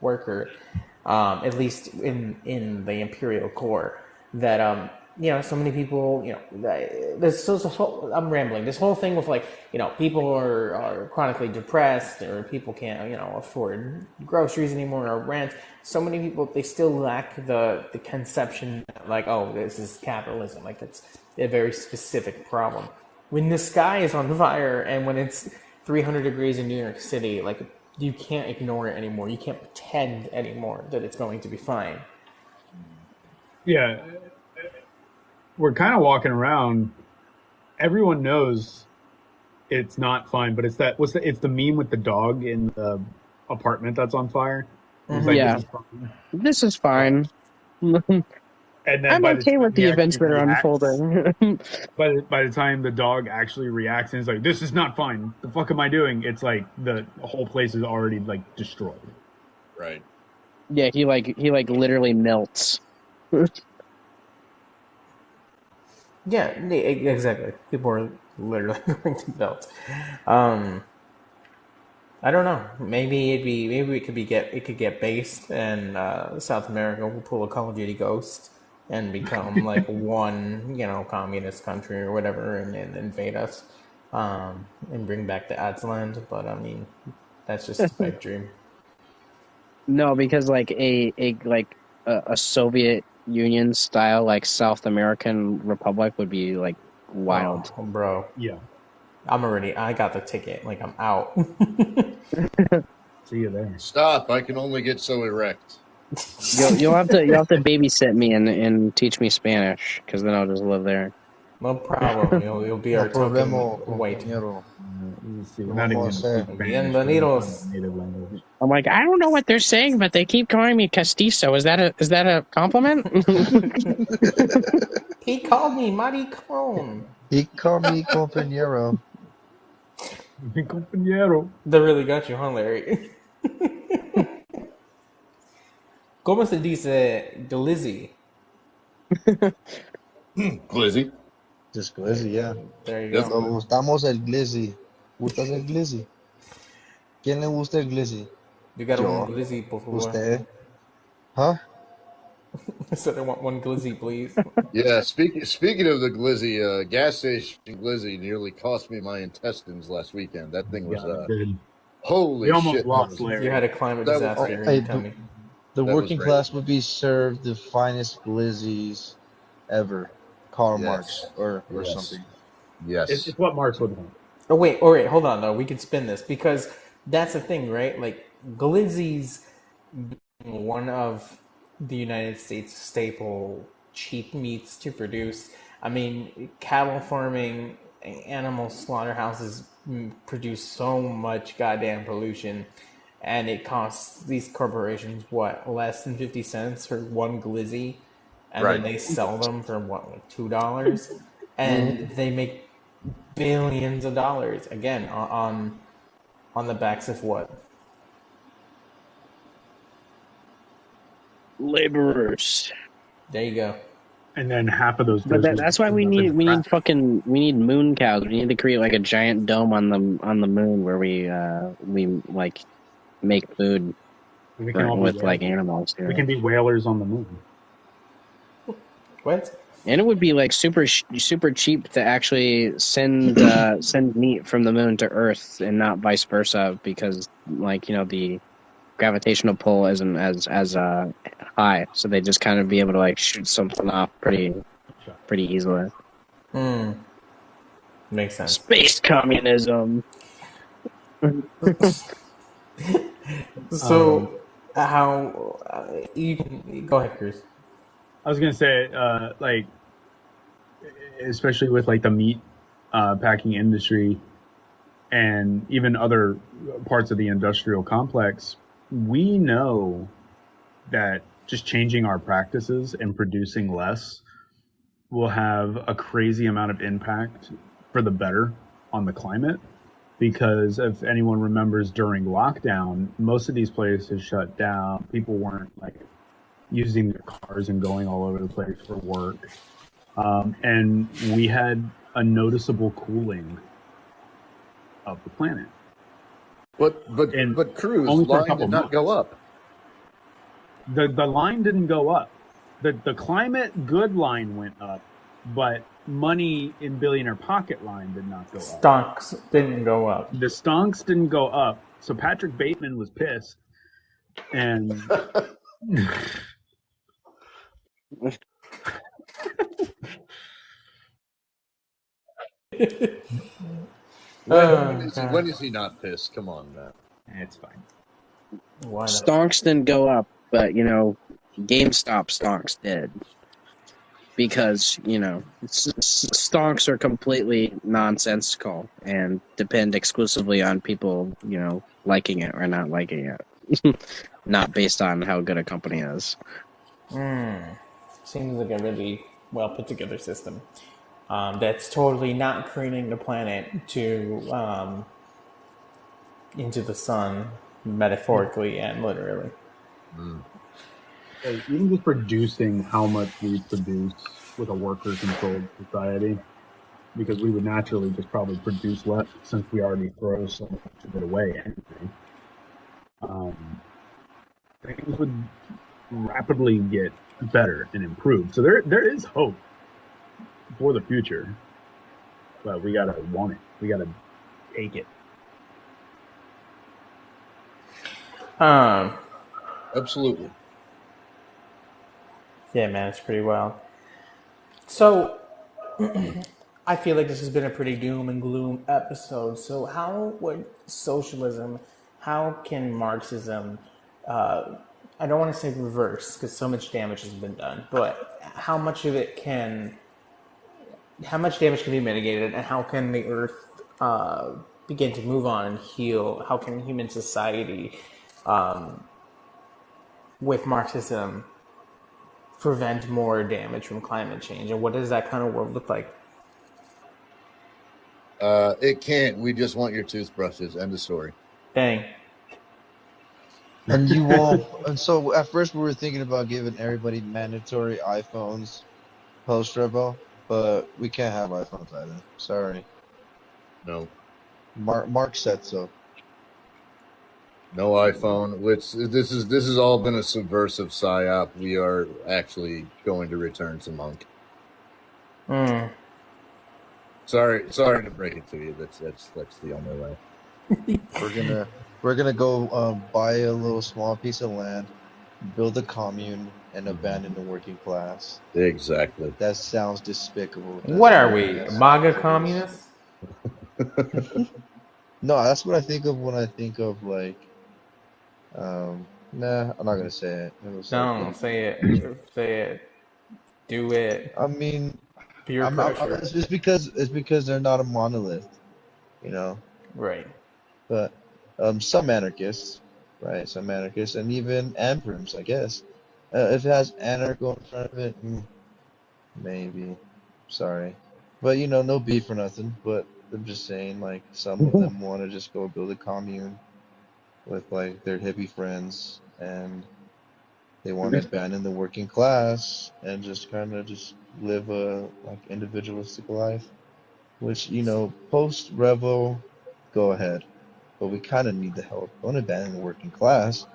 worker, at least in the imperial core, that so many people, there's so I'm rambling. This whole thing with like, people are chronically depressed, or people can't, afford groceries anymore or rent. So many people, they still lack the conception that, like, oh, this is capitalism. Like, it's a very specific problem. When the sky is on fire and when it's 300 degrees in New York City, like, you can't ignore it anymore. You can't pretend anymore that it's going to be fine. Yeah. We're kind of walking around. Everyone knows it's not fine, but it's the meme with the dog in the apartment that's on fire. It's like, Yeah. this is fine. This is fine. And then I'm okay with the events that are unfolding. By the time the dog actually reacts and is like, this is not fine. The fuck am I doing? It's like the whole place is already like destroyed. Right. Yeah, he literally melts. Yeah, exactly. People are literally going to melt. I don't know. Maybe it could get based, and South America will pull a Call of Duty Ghost and become like one, communist country or whatever, and invade us, and bring back the Azland. But I mean, that's just a pipe dream. No, because like a Soviet Union style like South American republic would be like wild. Oh, bro. Yeah. I got the ticket. Like, I'm out. See you there. Stop! I can only get so erect. You'll have to babysit me and teach me Spanish, because then I'll just live there. No problem. You'll be No our token problema, white. compañero. Let's see. Lo We're not even vamos going a to hacer. speak Spanish. We're going to find Bienvenidos. a native language. I'm like, I don't know what they're saying, but they keep calling me castizo. Is that a compliment? He called me maricón. He called me compañero. Mi compañero. That really got you, huh, Larry? ¿Cómo se dice glizzy? Glizzy. Just glizzy, yeah. There you Yes. go. Nos gustamos el glizzy. ¿Gustas el glizzy? ¿Quién le gusta el glizzy? You got Yo. one glizzy, por favor. ¿Usted? Huh? I said I want one glizzy, please. Yeah. Speaking of the glizzy, gas station glizzy nearly cost me my intestines last weekend. That thing was Yeah, dude. holy We almost shit. lost Larry. You had a climate That was disaster, great. you Hey, tell me. the That was working great. class would be served the finest glizzies ever. Karl Yes. Marx or Yes. something. Yes. It's what Marx would want. Oh wait, hold on though. We could spin this because that's the thing, right? Like glizzies being one of the United States staple cheap meats to produce. I mean, cattle farming, animal slaughterhouses produce so much goddamn pollution, and it costs these corporations what, less than 50 cents for one glizzy, and Right. then they sell them for what, like $2, and they make billions of dollars again on the backs of what? Laborers. There you go. And then half of those But grizzlies that's why we end up in need crack. we need moon cows. We need to create like a giant dome on the moon where we like make food And we can all be with like whalers. animals. We can be whalers on the moon. What? And it would be like super cheap to actually send meat from the moon to Earth and not vice versa, because like, you know, the gravitational pull isn't as high, so they just kind of be able to like shoot something off pretty easily. Makes sense. Space communism. So how you can go ahead, Chris. I was gonna say, like, especially with like the meat packing industry and even other parts of the industrial complex, we know that just changing our practices and producing less will have a crazy amount of impact for the better on the climate. Because if anyone remembers, during lockdown, most of these places shut down. People weren't like using their cars and going all over the place for work. And we had a noticeable cooling of the planet. But Cruz, only for a line couple did not months. go up. The line didn't go up. The climate good line went up, but money in billionaire pocket line did not go up. Stocks didn't go up. The stonks didn't go up. So Patrick Bateman was pissed. And when is he not pissed? Come on, man. it's fine. Why not? Stonks didn't go up, but you know, GameStop stonks did. Because, you know, stonks are completely nonsensical and depend exclusively on people, you know, liking it or not liking it. Not based on how good a company is. Seems like a really well put together system. That's totally not creating the planet to into the sun, metaphorically and literally. Like, even just reducing how much we produce with a worker-controlled society, because we would naturally just probably produce less since we already throw so much of it away anyway. Things would rapidly get better and improve. So there is hope for the future, but we gotta want it. We gotta take it. Absolutely. Yeah, man, it's pretty wild. So, I feel like this has been a pretty doom and gloom episode. So, how would socialism, how can Marxism I don't want to say reverse because so much damage has been done, but how much damage can be mitigated, and how can the Earth begin to move on and heal? How can human society, with Marxism, prevent more damage from climate change? And what does that kind of world look like? It can't. We just want your toothbrushes. End of story. Dang. And you won't. And so at first we were thinking about giving everybody mandatory iPhones post Rebel, but we can't have iPhones either. Sorry. No. Mark said so. No iPhone. Which this has all been a subversive psyop. We are actually going to return to Monk. Sorry to break it to you. That's the only way. We're gonna go buy a little small piece of land, build a commune, and abandon the working class. Exactly. That sounds despicable. What are we, MAGA communists? No, that's what I think of when I think of like. Nah, I'm not gonna say it. Don't say it. Say it. Do it. I mean, Peer pressure. it's because they're not a monolith, you know. Right. But some anarchists, right? Some anarchists, and even anarchists, I guess. If it has anarcho in front of it, maybe. Sorry, but no beef or nothing. But I'm just saying, like, some of them want to just go build a commune with like their hippie friends, and they want to abandon the working class and just kind of just live a like individualistic life. Which post revo, go ahead. But we kind of need the help. Don't abandon the working class.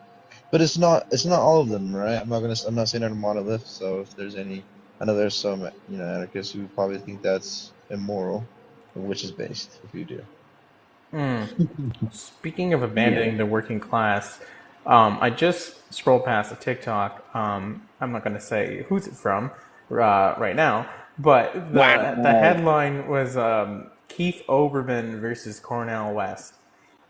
But it's not all of them, right? I'm not saying they're a monolith. So if there's any, I know there's some anarchists who probably think that's immoral, which is based if you do. Speaking of abandoning the working class, I just scrolled past a TikTok. I'm not going to say who's it from right now, but the headline was Keith Olbermann versus Cornel West.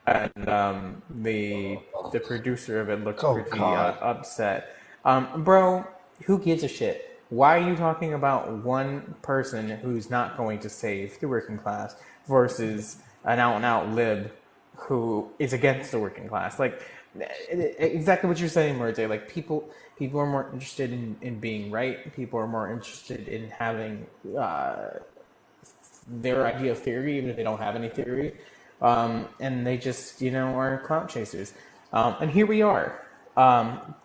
And the producer of it looks pretty upset. Bro, who gives a shit? Why are you talking about one person who's not going to save the working class versus an out-and-out lib who is against the working class? Like, exactly what you're saying, Merte. Like, people are more interested in being right. People are more interested in having their idea of theory, even if they don't have any theory. And they just, are clout chasers. And here we are,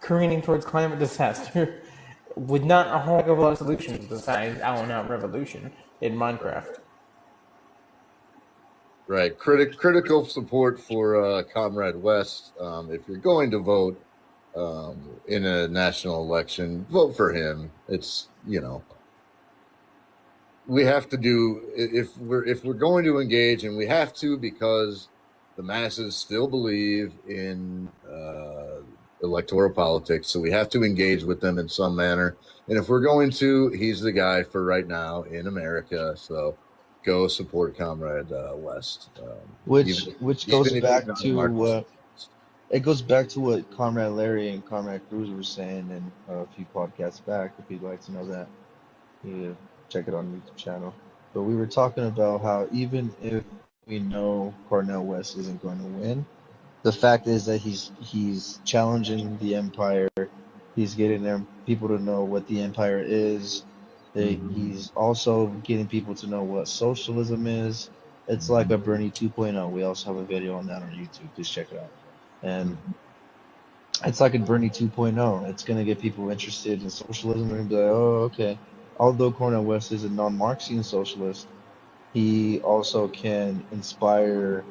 careening towards climate disaster with not a whole heck of a lot of solutions besides out-and-out revolution in Minecraft. Right. Critical support for Comrade West. If you're going to vote in a national election, vote for him. It's, we have to do, if we're going to engage, and we have to because the masses still believe in electoral politics, so we have to engage with them in some manner. And if we're going to, he's the guy for right now in America. So go support Comrade West. Which goes back to it goes back to what Comrade Larry and Comrade Cruz were saying in a few podcasts back. If you'd like to know that, you check it on the YouTube channel. But we were talking about how even if we know Cornel West isn't going to win, the fact is that he's challenging the empire. He's getting people to know what the empire is. He's also getting people to know what socialism is. It's like a Bernie 2.0. We also have a video on that on YouTube. Please check it out. And it's like a Bernie 2.0. It's going to get people interested in socialism. They're going to be like, oh, okay. Although Cornel West is a non-Marxian socialist, he also can inspire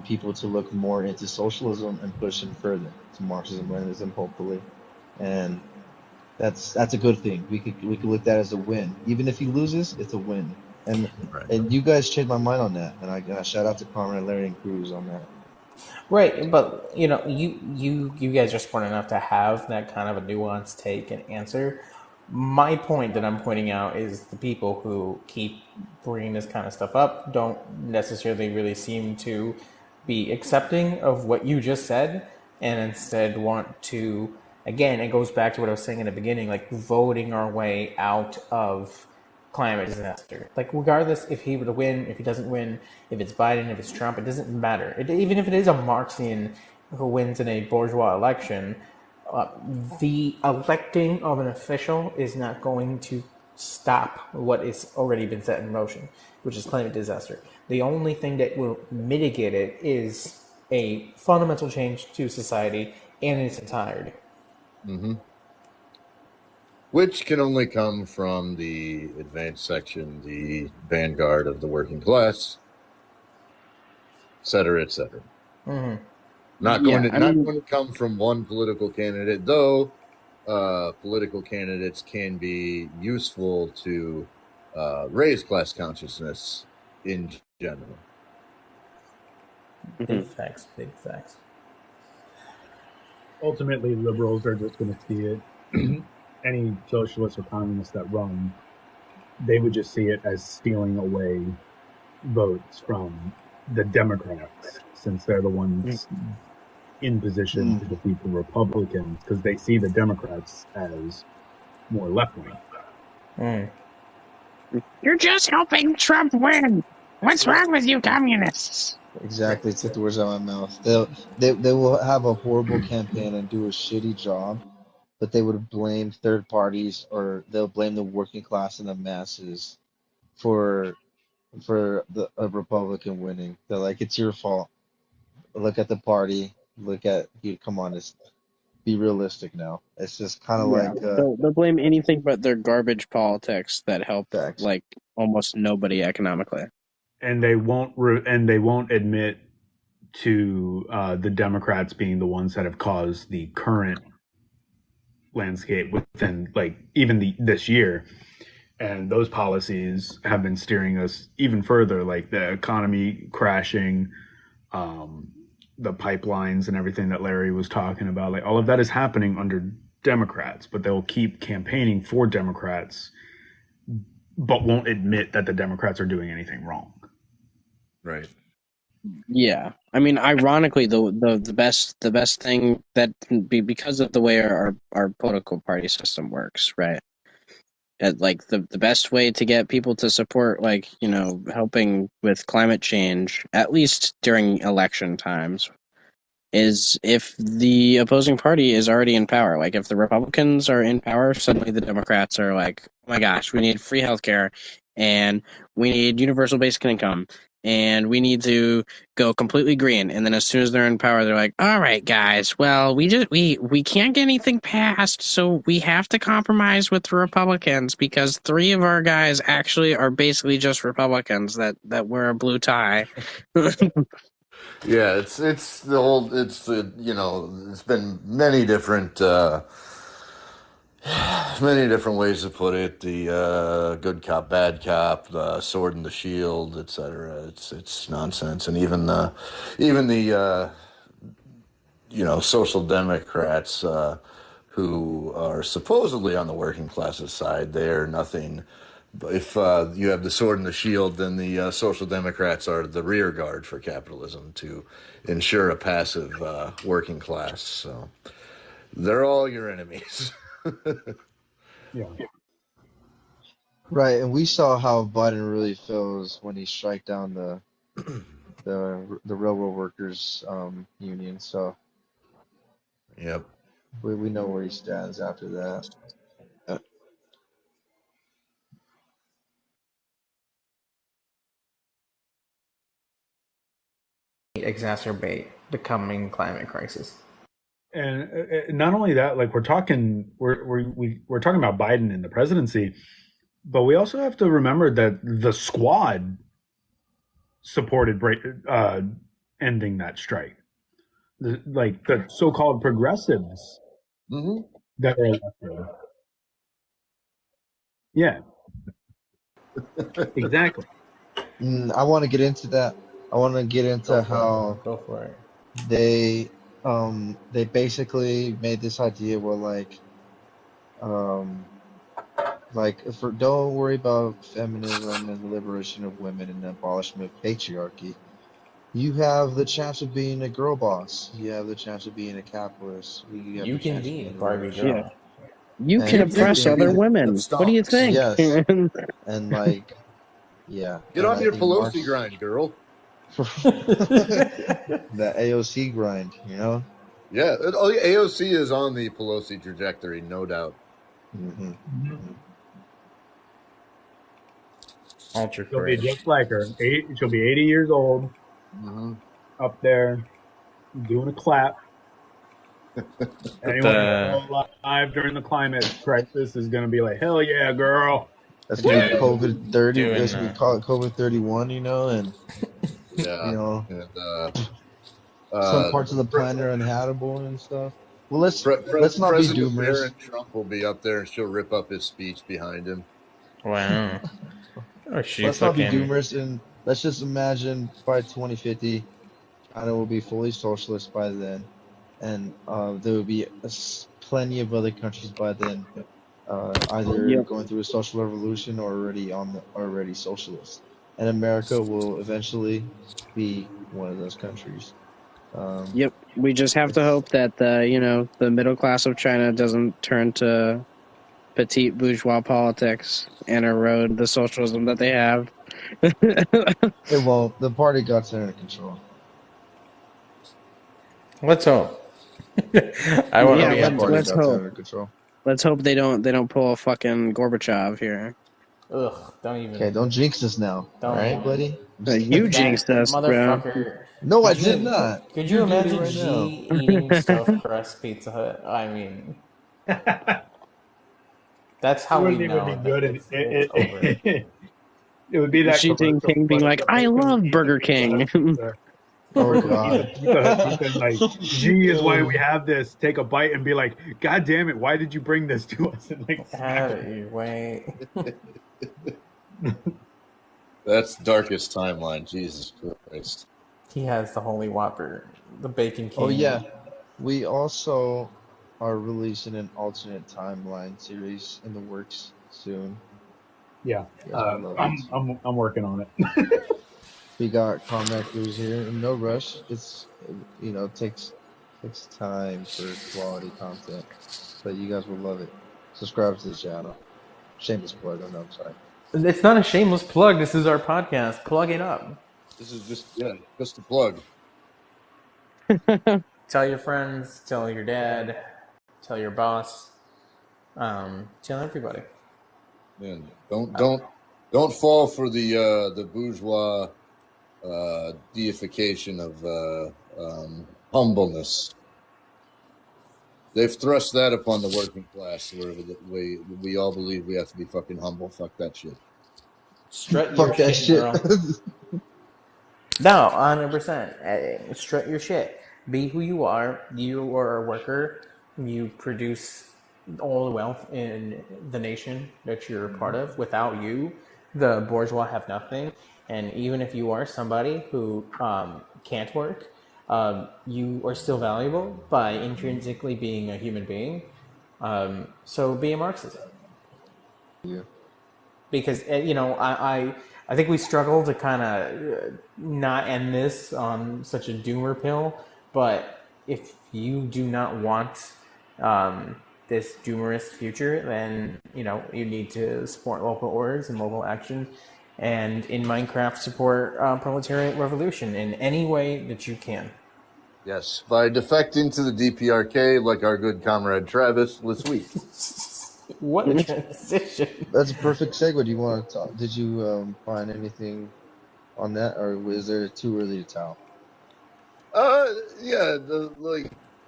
people to look more into socialism and push him further to Marxism, Leninism, hopefully. And that's a good thing. We could look at that as a win. Even if he loses, it's a win. And you guys changed my mind on that. And I shout out to Comrade Larry and Cruz on that. Right, but you guys are smart enough to have that kind of a nuanced take and answer. My point that I'm pointing out is the people who keep bringing this kind of stuff up don't necessarily really seem to be accepting of what you just said, and instead want to again, it goes back to what I was saying in the beginning, like voting our way out of climate disaster. Like, regardless if he were to win, if he doesn't win, if it's Biden, if it's Trump, it doesn't matter. Even if it is a Marxian who wins in a bourgeois election, the electing of an official is not going to stop what is already been set in motion, which is climate disaster. The only thing that will mitigate it is a fundamental change to society in its entirety. Mm-hmm. Which can only come from the advanced section, the vanguard of the working class, et cetera, et cetera. Mm-hmm. Not Yeah, going to come from one political candidate, though. Political candidates can be useful to raise class consciousness in general. Big facts, big facts. Ultimately, liberals are just going to see it. Any socialists or communists that run, they would just see it as stealing away votes from the Democrats, since they're the ones in position to defeat the Republicans, because they see the Democrats as more left wing. Mm. You're just helping Trump win. What's wrong with you, communists? Exactly, took the words out of my mouth. They will have a horrible campaign and do a shitty job, but they would blame third parties, or they'll blame the working class and the masses for a Republican winning. They're like, it's your fault. Look at the party. Look at you. Come on, it's be realistic now. It's just kind of Yeah, like they'll blame anything but their garbage politics that help facts. like almost nobody economically. And they won't admit to the Democrats being the ones that have caused the current landscape within, like, even this year. And those policies have been steering us even further, like the economy crashing, the pipelines and everything that Larry was talking about. Like, all of that is happening under Democrats, but they'll keep campaigning for Democrats, but won't admit that the Democrats are doing anything wrong. Right. Yeah, I mean, ironically, the best thing that can be, because of the way our political party system works, right? Like the best way to get people to support, like, helping with climate change, at least during election times, is if the opposing party is already in power. Like, if the Republicans are in power, suddenly the Democrats are like, oh my gosh, we need free healthcare, and we need universal basic income, and we need to go completely green. And then as soon as they're in power, they're like, all right, guys, well, we can't get anything passed, so we have to compromise with the Republicans, because three of our guys actually are basically just Republicans that wear a blue tie. Yeah, it's it's been many different ways to put it. The good cop, bad cop, the sword and the shield, etc. It's nonsense, and even the social democrats who are supposedly on the working classes side, they are nothing. If you have the sword and the shield, then the social democrats are the rear guard for capitalism to ensure a passive working class. So they're all your enemies. Yeah. Right, and we saw how Biden really feels when he strike down the railroad workers union. So Yep. we know where he stands after that. Exacerbate the coming climate crisis. And not only that, like, we're talking about Biden and the presidency, but we also have to remember that the squad supported ending that strike. The so-called progressives Mm-hmm. that are elected. Yeah, exactly. I want to get into that. I want to get into how Go for it. they basically made this idea where um if we're, don't worry about feminism and the liberation of women and the abolishment of patriarchy. You have the chance of being a girl boss. You have the chance of being a capitalist. You have You the can chance of be a being Barbie rich. Yeah. girl. You can And You oppress can other be of women. What do you stonks. think? yes, and like, yeah, Get and on I your think Pelosi Marx grind, girl. that AOC grind, you know. Yeah, AOC is on the Pelosi trajectory, no doubt. Mm-hmm. Mm-hmm. Ultra She'll be correct. just like her. She'll be 80 years old, Mm-hmm. up there doing a clap. But Anyone who's the still alive during the climate crisis is going to be like, hell yeah, girl. That's gonna be doing COVID 30. doing That's gonna be called COVID 31, you know, and you Yeah, know and some uh, parts of the planet are uninhabitable and stuff. Well, let's not be President doomers. Barron Trump will be up there, and she'll rip up his speech behind him. wow. Oh, she Let's not be fucking doomers, and let's just imagine by 2050, China will be fully socialist by then, and there will be plenty of other countries by then, either Yep. going through a social revolution or already socialist, and America will eventually be one of those countries. Um, Yep. We just have to hope that the middle class of China doesn't turn to petite bourgeois politics and erode the socialism that they have. it won't. The party got under control. let's hope. I want to Yeah, be The happy. party let's got hope. under control. Let's hope they don't pull a fucking Gorbachev here. Ugh, don't Okay, even. don't jinx us now. All Don't right, even. buddy. You That jinxed us, bro. motherfucker. No, I Could did you not. could you You're doing it imagine right now. G eating stuffed crust Pizza Hut? I mean, that's It how we wouldn't even be know that good. And it's over. it would be that Xi commercial, Jinping being but like, the I person love eating the Burger Pizza Hut King. pizza, the Oh person eating the God. Pizza Hut pizza is like, G is why we have this. Take a bite and be like, God damn it, why did you bring this to us? And like smack Out him. of your way. That's darkest timeline. Jesus Christ. He has the Holy Whopper, the Bacon Oh King. yeah. We also are releasing an alternate timeline series in the works soon. Yeah, You guys will love it. I'm working on it. We got Comrade Crews here in no rush. It's takes time for quality content, but you guys will love it. Subscribe to the channel. Shameless plug. Oh no, I'm sorry. It's not a shameless plug. This is our podcast. Plug it up. This is just a plug. Tell your friends. Tell your dad. Tell your boss. Tell everybody. Man, don't fall for the bourgeois deification of humbleness. They've thrust that upon the working class, where we all believe we have to be fucking humble. Fuck that shit. Strut your Fuck that shit, shit. girl. No, 100%. Strut your shit. Be who you are. You are a worker. You produce all the wealth in the nation that you're a part of. Without you, the bourgeois have nothing. And even if you are somebody who can't work, you are still valuable by intrinsically being a human being. So be a Marxist. Yeah. Because I think we struggle to kind of not end this on such a doomer pill. But if you do not want this doomerist future, then you need to support local orgs and local action, and in Minecraft support proletariat revolution in any way that you can. Yes, by defecting to the DPRK, like our good comrade Travis this week. What a transition! That's a perfect segue. Do you want to talk? Did you find anything on that, or was there too early to tell? Yeah,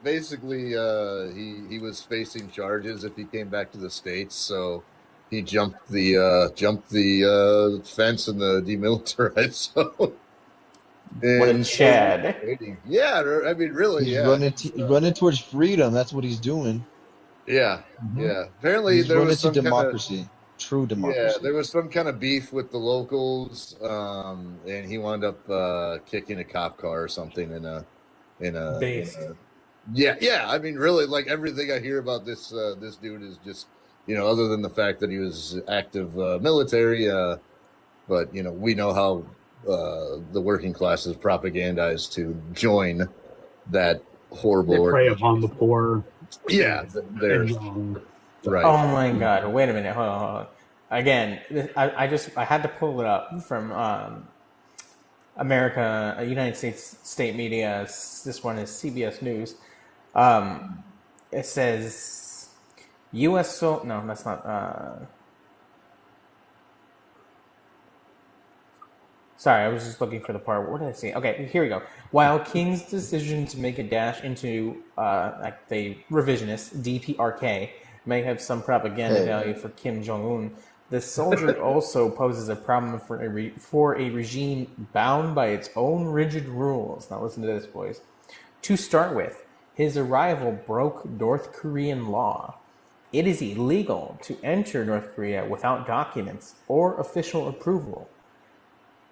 basically, he was facing charges if he came back to the States, so he jumped the fence and the demilitarized zone. What a And Chad! yeah, I mean, really, He's yeah, running towards freedom. That's what he's doing. yeah, yeah. Apparently, He's there running was to some kind of democracy, true democracy. there was some kind of beef with the locals, and he wound up kicking a cop car or something in a Based. yeah. I mean, really, like everything I hear about this dude is just other than the fact that he was active military, but we know how the working classes propagandized to join that horrible They prey organization. upon the poor. Yeah, they're and young. right. Oh my god! Wait a minute. Hold on. Again, I had to pull it up from America, United States state media. This one is CBS News. It says U.S. No, that's not. Sorry, I was just looking for the part. What did I see? Okay, here we go. While King's decision to make a dash into like the revisionist DPRK may have some propaganda value for Kim Jong Un, the soldier also poses a problem for a regime bound by its own rigid rules. Now listen to this, boys. To start with, his arrival broke North Korean law. It is illegal to enter North Korea without documents or official approval.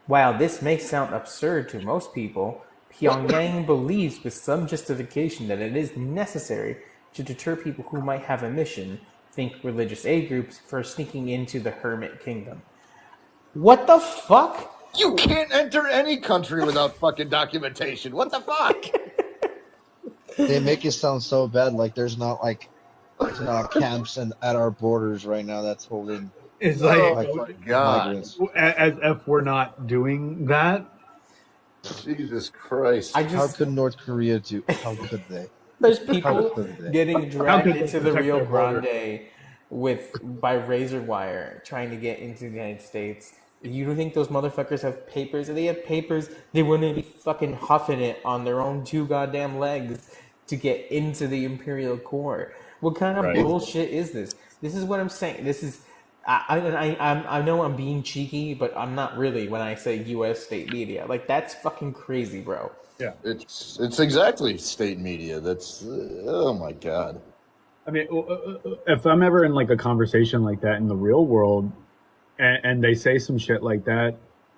While this may sound absurd to most people, Pyongyang believes with some justification that it is necessary to deter people who might have a mission, think religious aid groups, for sneaking into the hermit kingdom. What the fuck? You can't enter any country without fucking documentation. What the fuck? They make it sound so bad, like there's not camps at our borders right now that's holding It's like, Oh my god! migrants. as if we're not doing that. Jesus Christ! How could North Korea do? How could they? There's How people could they? getting dragged could they into the protect Rio their border? Grande by razor wire trying to get into the United States. You don't think those motherfuckers have papers? If they had papers, they wouldn't be fucking huffing it on their own two goddamn legs to get into the Imperial Core. What kind of Right. bullshit is this? This is what I'm saying. This is I know I'm being cheeky, but I'm not really when I say U.S. state media. Like, that's fucking crazy, bro. Yeah. It's exactly state media. That's oh my god. I mean, if I'm ever in like a conversation like that in the real world, and they say some shit like that,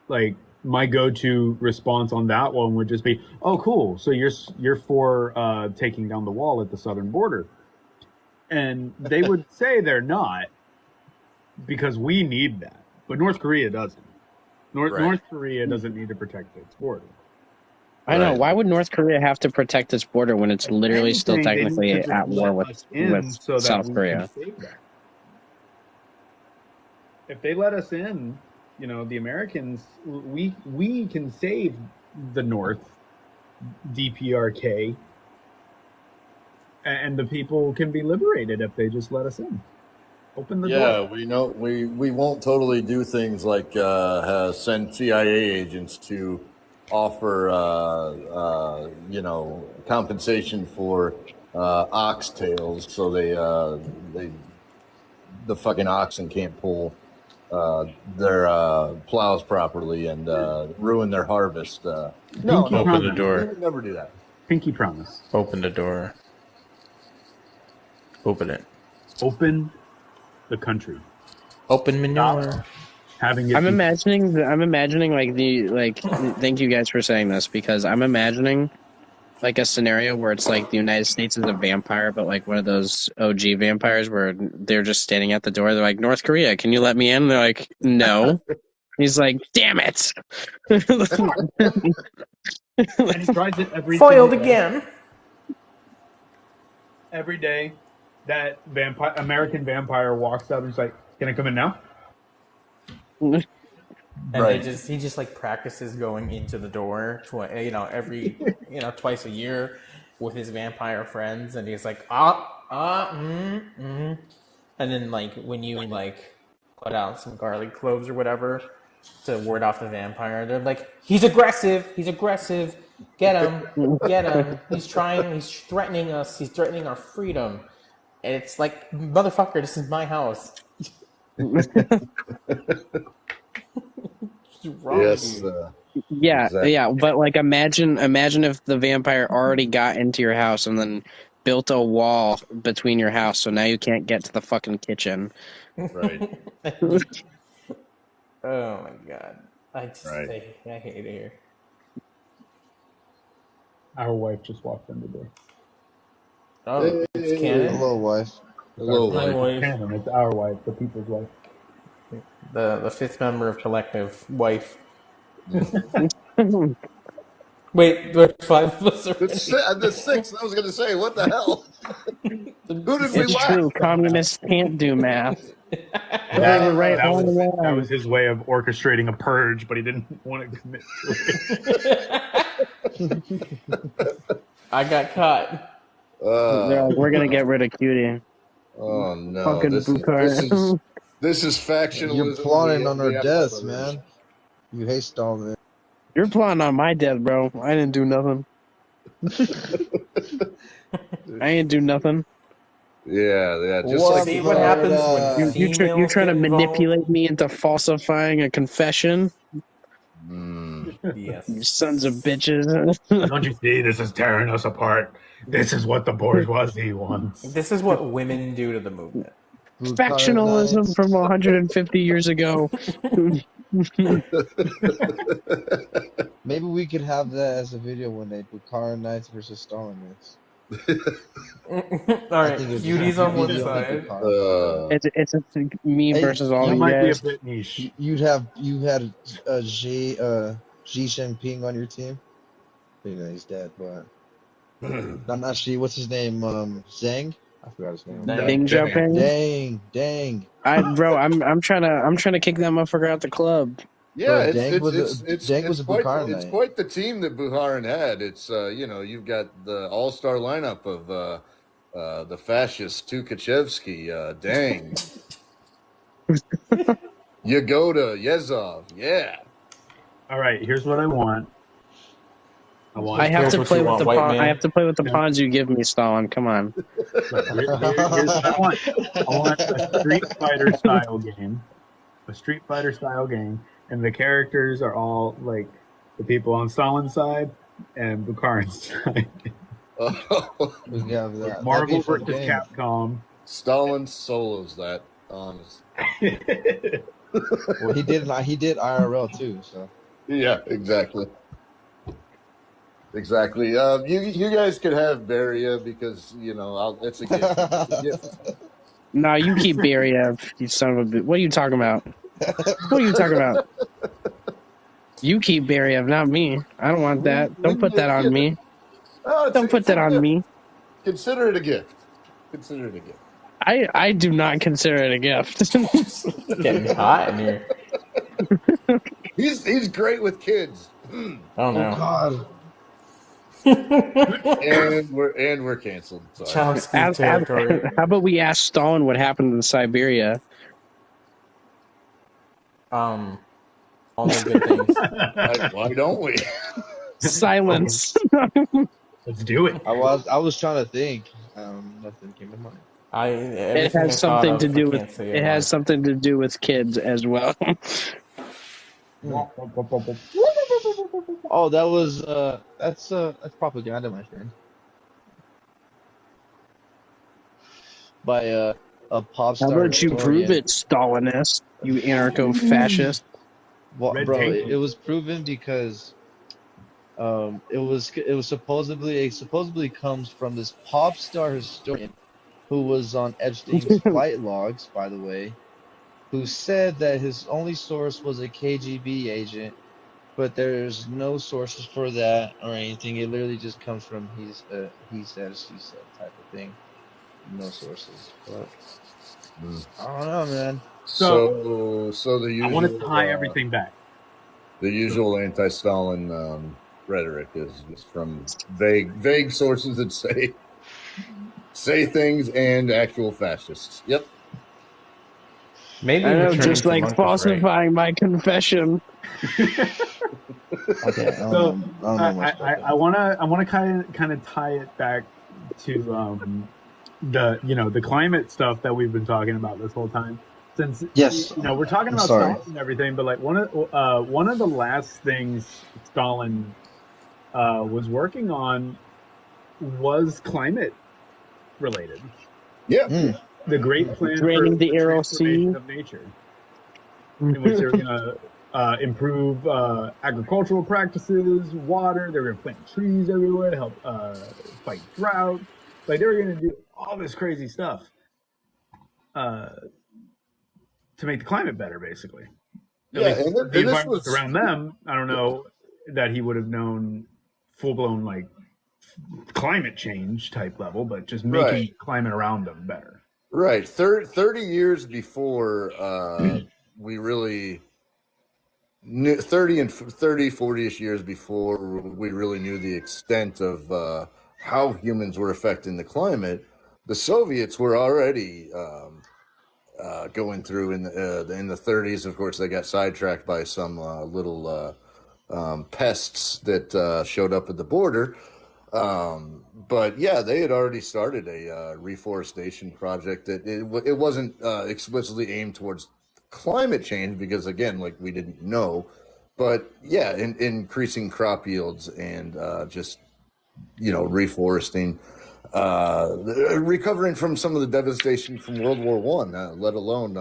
like my go-to response on that one would just be, "Oh, cool. So you're for taking down the wall at the southern border," and they would say they're not because we need that, but North Korea doesn't. North Korea doesn't need to protect its border. I know. Right. Why would North Korea have to protect its border when it's literally still Anything, they need technically to just at war let with us in so that South we Korea? can save that. If they let us in, the Americans, we can save the North, DPRK, and the people can be liberated if they just let us in. Open the Yeah, door. we know we won't totally do things like send CIA agents to offer compensation for oxtails so they the fucking oxen can't pull their plows properly and ruin their harvest. No, Pinky no, Open the promise. door. we would never do that. Pinky promise. Open the door. Open it. Open the country. Open manure. Having it. I'm imagining thank you guys for saying this, because I'm imagining like a scenario where it's like the United States is a vampire, but like one of those OG vampires where they're just standing at the door. They're like, "North Korea, can you let me in?" They're like, "No." He's like, "Damn it." And he tries it every Foiled single day. again. Every day, that American vampire walks up and he's like, "Can I come in now?" And Right. he just like practices going into the door, every twice a year with his vampire friends, and he's like, and then like when you like put out some garlic cloves or whatever to ward off the vampire, they're like, he's aggressive, get him, he's threatening us, he's threatening our freedom. And it's like, motherfucker, this is my house. What's wrong Yes. with you? Yeah, Exactly. yeah, but like imagine if the vampire already got into your house and then built a wall between your house, so now you can't get to the fucking kitchen. Right. Oh my god. I Right. hate it here. Our wife just walked in the door. Oh, it's canon? Hello, wife. Hello, My wife. wife. Canon, it's our wife, the people's wife. The fifth member of Kollectiv, wife. Wait, there's 5 of us already. The sixth. I was going to say, what the hell? Who did we It's laugh? true. Communists can't do math. They That, were right that all was that along. was his way of orchestrating a purge, but he didn't want to commit to it. I got caught. They're like, we're gonna get rid of Cutie. Oh no! Fucking This Bukhari. is factionalism. You're plotting on our We have deaths, brothers. man. You hate Stalin. You're plotting on my death, bro. I didn't do nothing. I ain't do nothing. Yeah. Just What? like See what happens when You're trying to females get manipulate me into falsifying a confession? Yes. You sons of bitches. Don't you see? This is tearing us apart. This is what the bourgeoisie wants. This is what women do to the movement. Factionalism from 150 years ago. Maybe we could have that as a video one day. Bukhara Knights versus Stalin Knights. All right, Cuties on one side. It's me Hey, versus all That you might be a guys. bit niche. you had Xi Jinping on your team. You know he's dead, but not Xi. What's his name? Zhang. I forgot his name. Ding Xiaoping. Dang. I'm trying to kick that motherfucker out the club. Yeah, Bro, Dang was a Bukhara it's Knight. quite the team that Bukharin had. It's you've got the all-star lineup of the fascist Tukhachevsky, Dang, Yagoda, Yezov, yeah. All right, here's what I want. I have to play with the white pawn. man. I have to play with the No. pawns you give me, Stalin. Come on. Look, here's what I want. I want a Street Fighter style game. A Street Fighter style game, and the characters are all like the people on Stalin's side and Bukharin's side. We can have that. Marvel That'd be a fun versus game. Capcom. Stalin solos that, honest. Well, he did IRL too. So Yeah, exactly. Exactly. You guys could have Beria because it's a gift. It's a gift. No, you keep Beriev, you son of a bitch. What are you talking about? What are you talking about? You keep Beriev, not me. I don't want that. Don't put that on me. Oh, Don't put that on me. Consider it a gift. Consider it a gift. I do not consider it a gift. Getting hot in here. He's great with kids. Oh no. God. And we're canceled. Sorry. Child speak territory. How about we ask Stalin what happened in Siberia? All the good things. Why don't we? Silence. Let's do it. I was trying to think. Nothing came to mind. It has something to do with something to do with kids as well. Oh, that was that's propaganda, my friend. By a pop How star. about you prove it, Stalinist? You anarcho-fascist. Well, Red bro, tape. it was proven because it was supposedly comes from this pop star historian who was on Epstein's flight logs, by the way, who said that his only source was a KGB agent, but there's no sources for that or anything. It literally just comes from he said, she said type of thing. No sources. But I don't know, man. So the usual. I want to tie everything back. The usual anti-Stalin rhetoric is just from vague sources that say things and actual fascists. Yep. Maybe I know, returning just to like monk was right. falsifying my confession. Okay, So I don't know much about I want to kind of tie it back to the climate stuff that we've been talking about this whole time. Since Yes. we're talking I'm about sorry. Stalin and everything, but like one of the last things Stalin was working on was climate related. Yeah. Mm. The Great Plan Draining for the Aral Transformation Sea. of Nature, in which they were going to improve agricultural practices, water. They were going to plant trees everywhere to help fight drought. Like they were going to do all this crazy stuff to make the climate better, basically. At Yeah, least and the this environment was around them, I don't know that he would have known full blown like climate change type level, but just making right. the climate around them better. Right. 30 years before we really knew, 30 and 30, 40-ish years before we really knew the extent of how humans were affecting the climate, the Soviets were already going through in the 30s. Of course, they got sidetracked by some little pests that showed up at the border. But yeah, they had already started a reforestation project that it wasn't explicitly aimed towards climate change because again, like we didn't know, but yeah, increasing crop yields and just reforesting, recovering from some of the devastation from World War One, let alone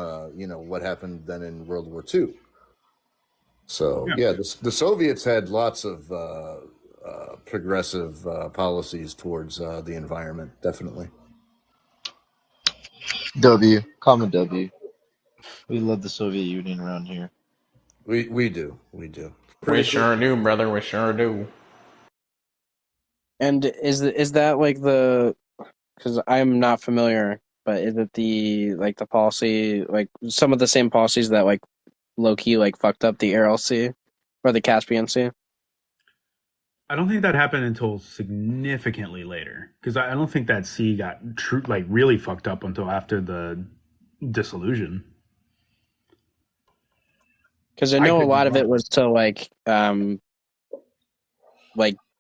what happened then in World War Two. So Yeah. yeah, the Soviets had lots of progressive policies towards the environment, definitely. W, common W. We love the Soviet Union around here. We do. We sure do, brother. We sure do. And is that like the? Because I'm not familiar, but is it the policy, like some of the same policies that like low key like fucked up the Aral Sea or the Caspian Sea? I don't think that happened until significantly later because I don't think that sea got like really fucked up until after the dissolution. Because I know a lot of it was to like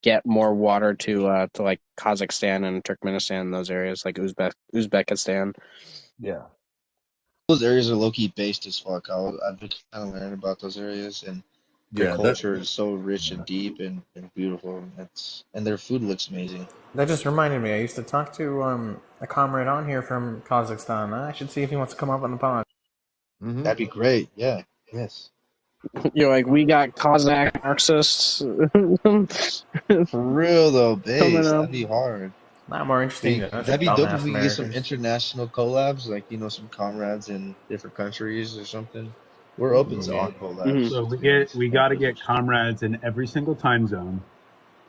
get more water to like Kazakhstan and Turkmenistan, those areas like Uzbekistan. Yeah. Those areas are low key based as fuck. I've been kind of learning about those areas, and their culture is so rich and deep and beautiful. And their food looks amazing. That just reminded me. I used to talk to a comrade on here from Kazakhstan. I should see if he wants to come up on the pod. Mm-hmm. That'd be great. Yeah. Yes. You're like, we got Kazakh Marxists. For real though, base. Coming up. That'd be hard. Not more interesting than us That'd be dope dumbass if we could get some Americans. international collabs, like some comrades in different countries or something. We're open to all collabs. Mhm. So we got to get comrades in every single time zone,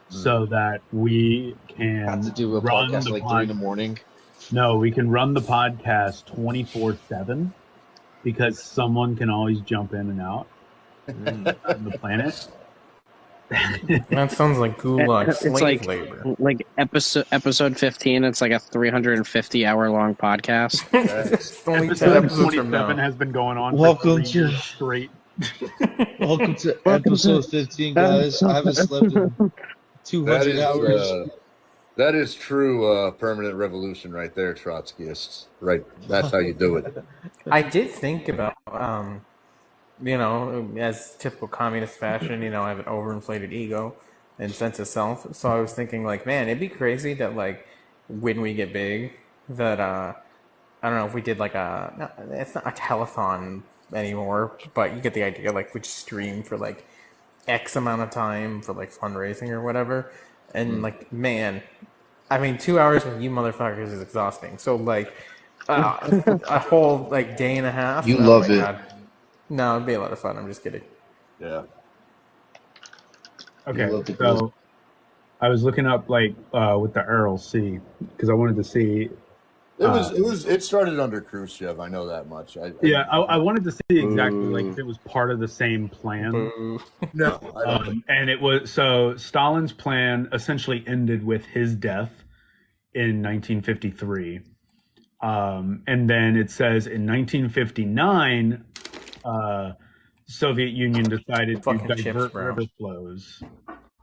so that we can Have to do a run podcast the like 3 in the morning. No, we can run the podcast 24/7 because someone can always jump in and out on the planet. That sounds like gulag It's slave labor. like episode 15. It's like a 350-hour long podcast. It's only 10 Episode episodes from 27 now. has been going on Welcome for 3 to- years straight. Welcome to episode 15, guys. I haven't slept in 200 hours. That is true permanent revolution right there, Trotskyists. Right, that's how you do it. I did think about, as typical communist fashion, I have an overinflated ego and sense of self. So I was thinking, like, man, it'd be crazy that, like, when we get big, that, I don't know if we did, like, it's not a telethon anymore, but you get the idea, like, we just stream for, like, X amount of time for, like, fundraising or whatever. And, like, man, I mean, 2 hours with you motherfuckers is exhausting. So, like, a whole, like, day and a half. You oh love my it. God. No, it'd be a lot of fun. I'm just kidding. Yeah. Okay, love the so I was looking up like with the Aral Sea because I wanted to see. It started under Khrushchev. I know that much. I wanted to see exactly like if it was part of the same plan. No, I don't think. And it was so Stalin's plan essentially ended with his death in 1953. And then it says in 1959, Soviet Union decided to Fucking divert chips, bro. river flows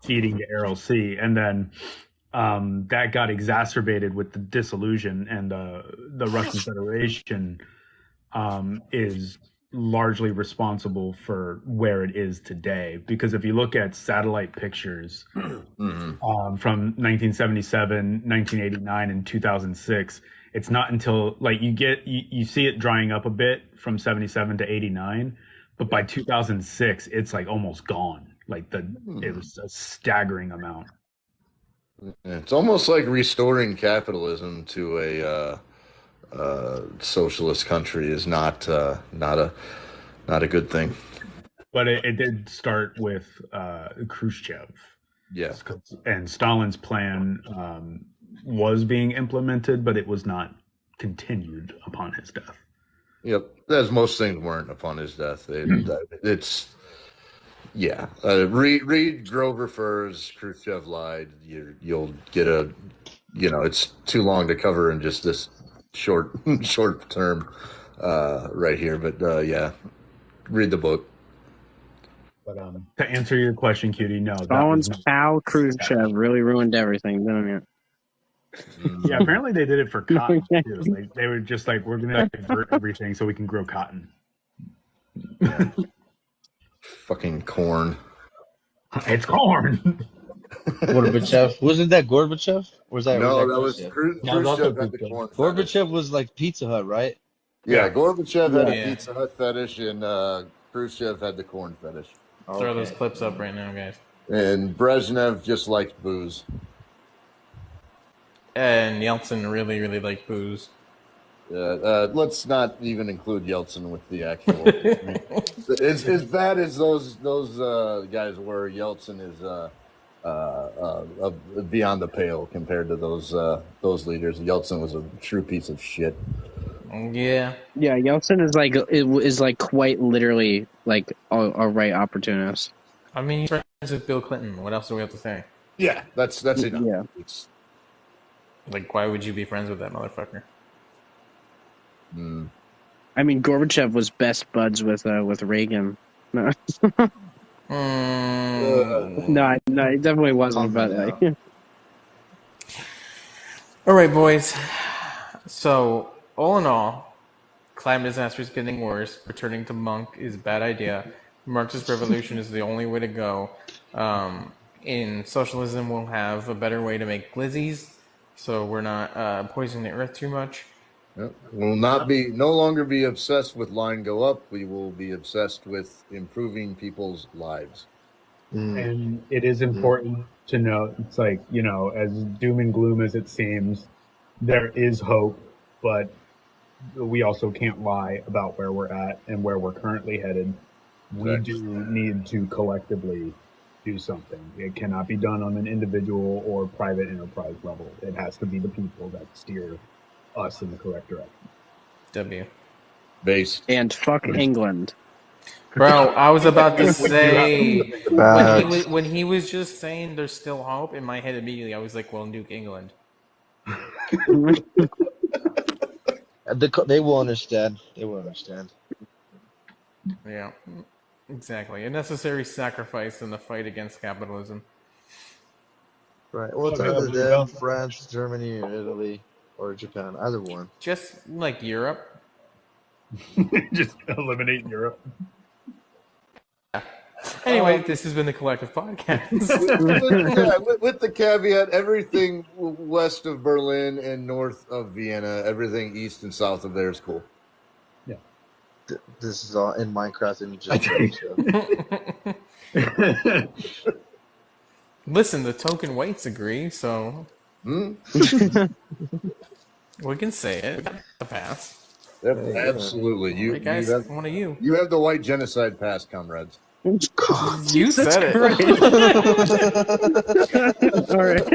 feeding the Aral Sea, and then that got exacerbated with the dissolution, and the Russian Federation is largely responsible for where it is today. Because if you look at satellite pictures from 1977, 1989, and 2006, it's not until like you see it drying up a bit from 77 to 89, but by 2006 it's like almost gone. Like it was a staggering amount. It's almost like restoring capitalism to a socialist country is not a good thing. But it did start with Khrushchev. Yeah. And Stalin's plan was being implemented, but it was not continued upon his death. Yep. As most things weren't upon his death. It's yeah. Read Grover Furr's Khrushchev Lied. You'll get a. It's too long to cover in just this short term right here. But yeah, read the book. But to answer your question, Cutie, no. Stalin's pal Khrushchev really ruined everything, didn't it? Yeah, apparently they did it for cotton too. Like, they were just like, we're gonna divert everything so we can grow cotton. Yeah. Fucking corn. It's corn. Gorbachev. Wasn't that Gorbachev? Or was that No, that was Khrushchev? Khrushchev had the corn. Gorbachev was like Pizza Hut, right? Yeah, Gorbachev had a Pizza Hut fetish, and Khrushchev had the corn fetish. Throw those clips up right now, guys. And Brezhnev just liked booze. And Yeltsin really, really liked booze. Let's not even include Yeltsin with the actual. I mean, as bad as those guys were, Yeltsin is beyond the pale compared to those leaders. Yeltsin was a true piece of shit. Yeah. Yeah, Yeltsin is like quite literally like a right opportunist. I mean, he's friends with Bill Clinton. What else do we have to say? Yeah, that's enough. Yeah. It's, Like, why would you be friends with that motherfucker? I mean, Gorbachev was best buds with Reagan. No, no, it definitely wasn't. But all right, boys. So, all in all, climate disaster is getting worse. Returning to monk is a bad idea. Marxist revolution is the only way to go. In socialism, we'll have a better way to make glizzies, so we're not poisoning the earth too much. Yep. We'll no longer be obsessed with line go up. We will be obsessed with improving people's lives. And it is important to note, it's like, as doom and gloom as it seems, there is hope, but we also can't lie about where we're at and where we're currently headed. We do need to collectively do something. It cannot be done on an individual or private enterprise level. It has to be the people that steer us in the correct direction. W. Base. and fuck England. Bro, I was about to say when he was just saying there's still hope in my head immediately. I was like, well, nuke England. They will understand. They will understand. Yeah, exactly. A necessary sacrifice in the fight against capitalism. Right. Well, it's either them, France, Germany, or Italy, or Japan. Either one. Just like Europe. Just eliminate Europe. Anyway, this has been the Kollectiv Podcast. with the caveat, everything west of Berlin and north of Vienna, everything east and south of there is cool. Yeah. This is all in Minecraft images. Listen, the token whites agree, so we can say it. A pass. Yep, absolutely. Hey guys, one of you. You have the white genocide pass, comrades. You said it. All right.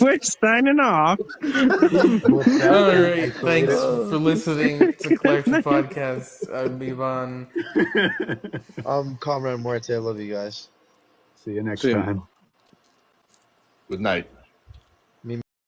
We're signing off. All right. Thanks for listening to Kollectiv Podcast. I'm Ivan. I'm Comrade Muerte. I love you guys. See you next time. Good night.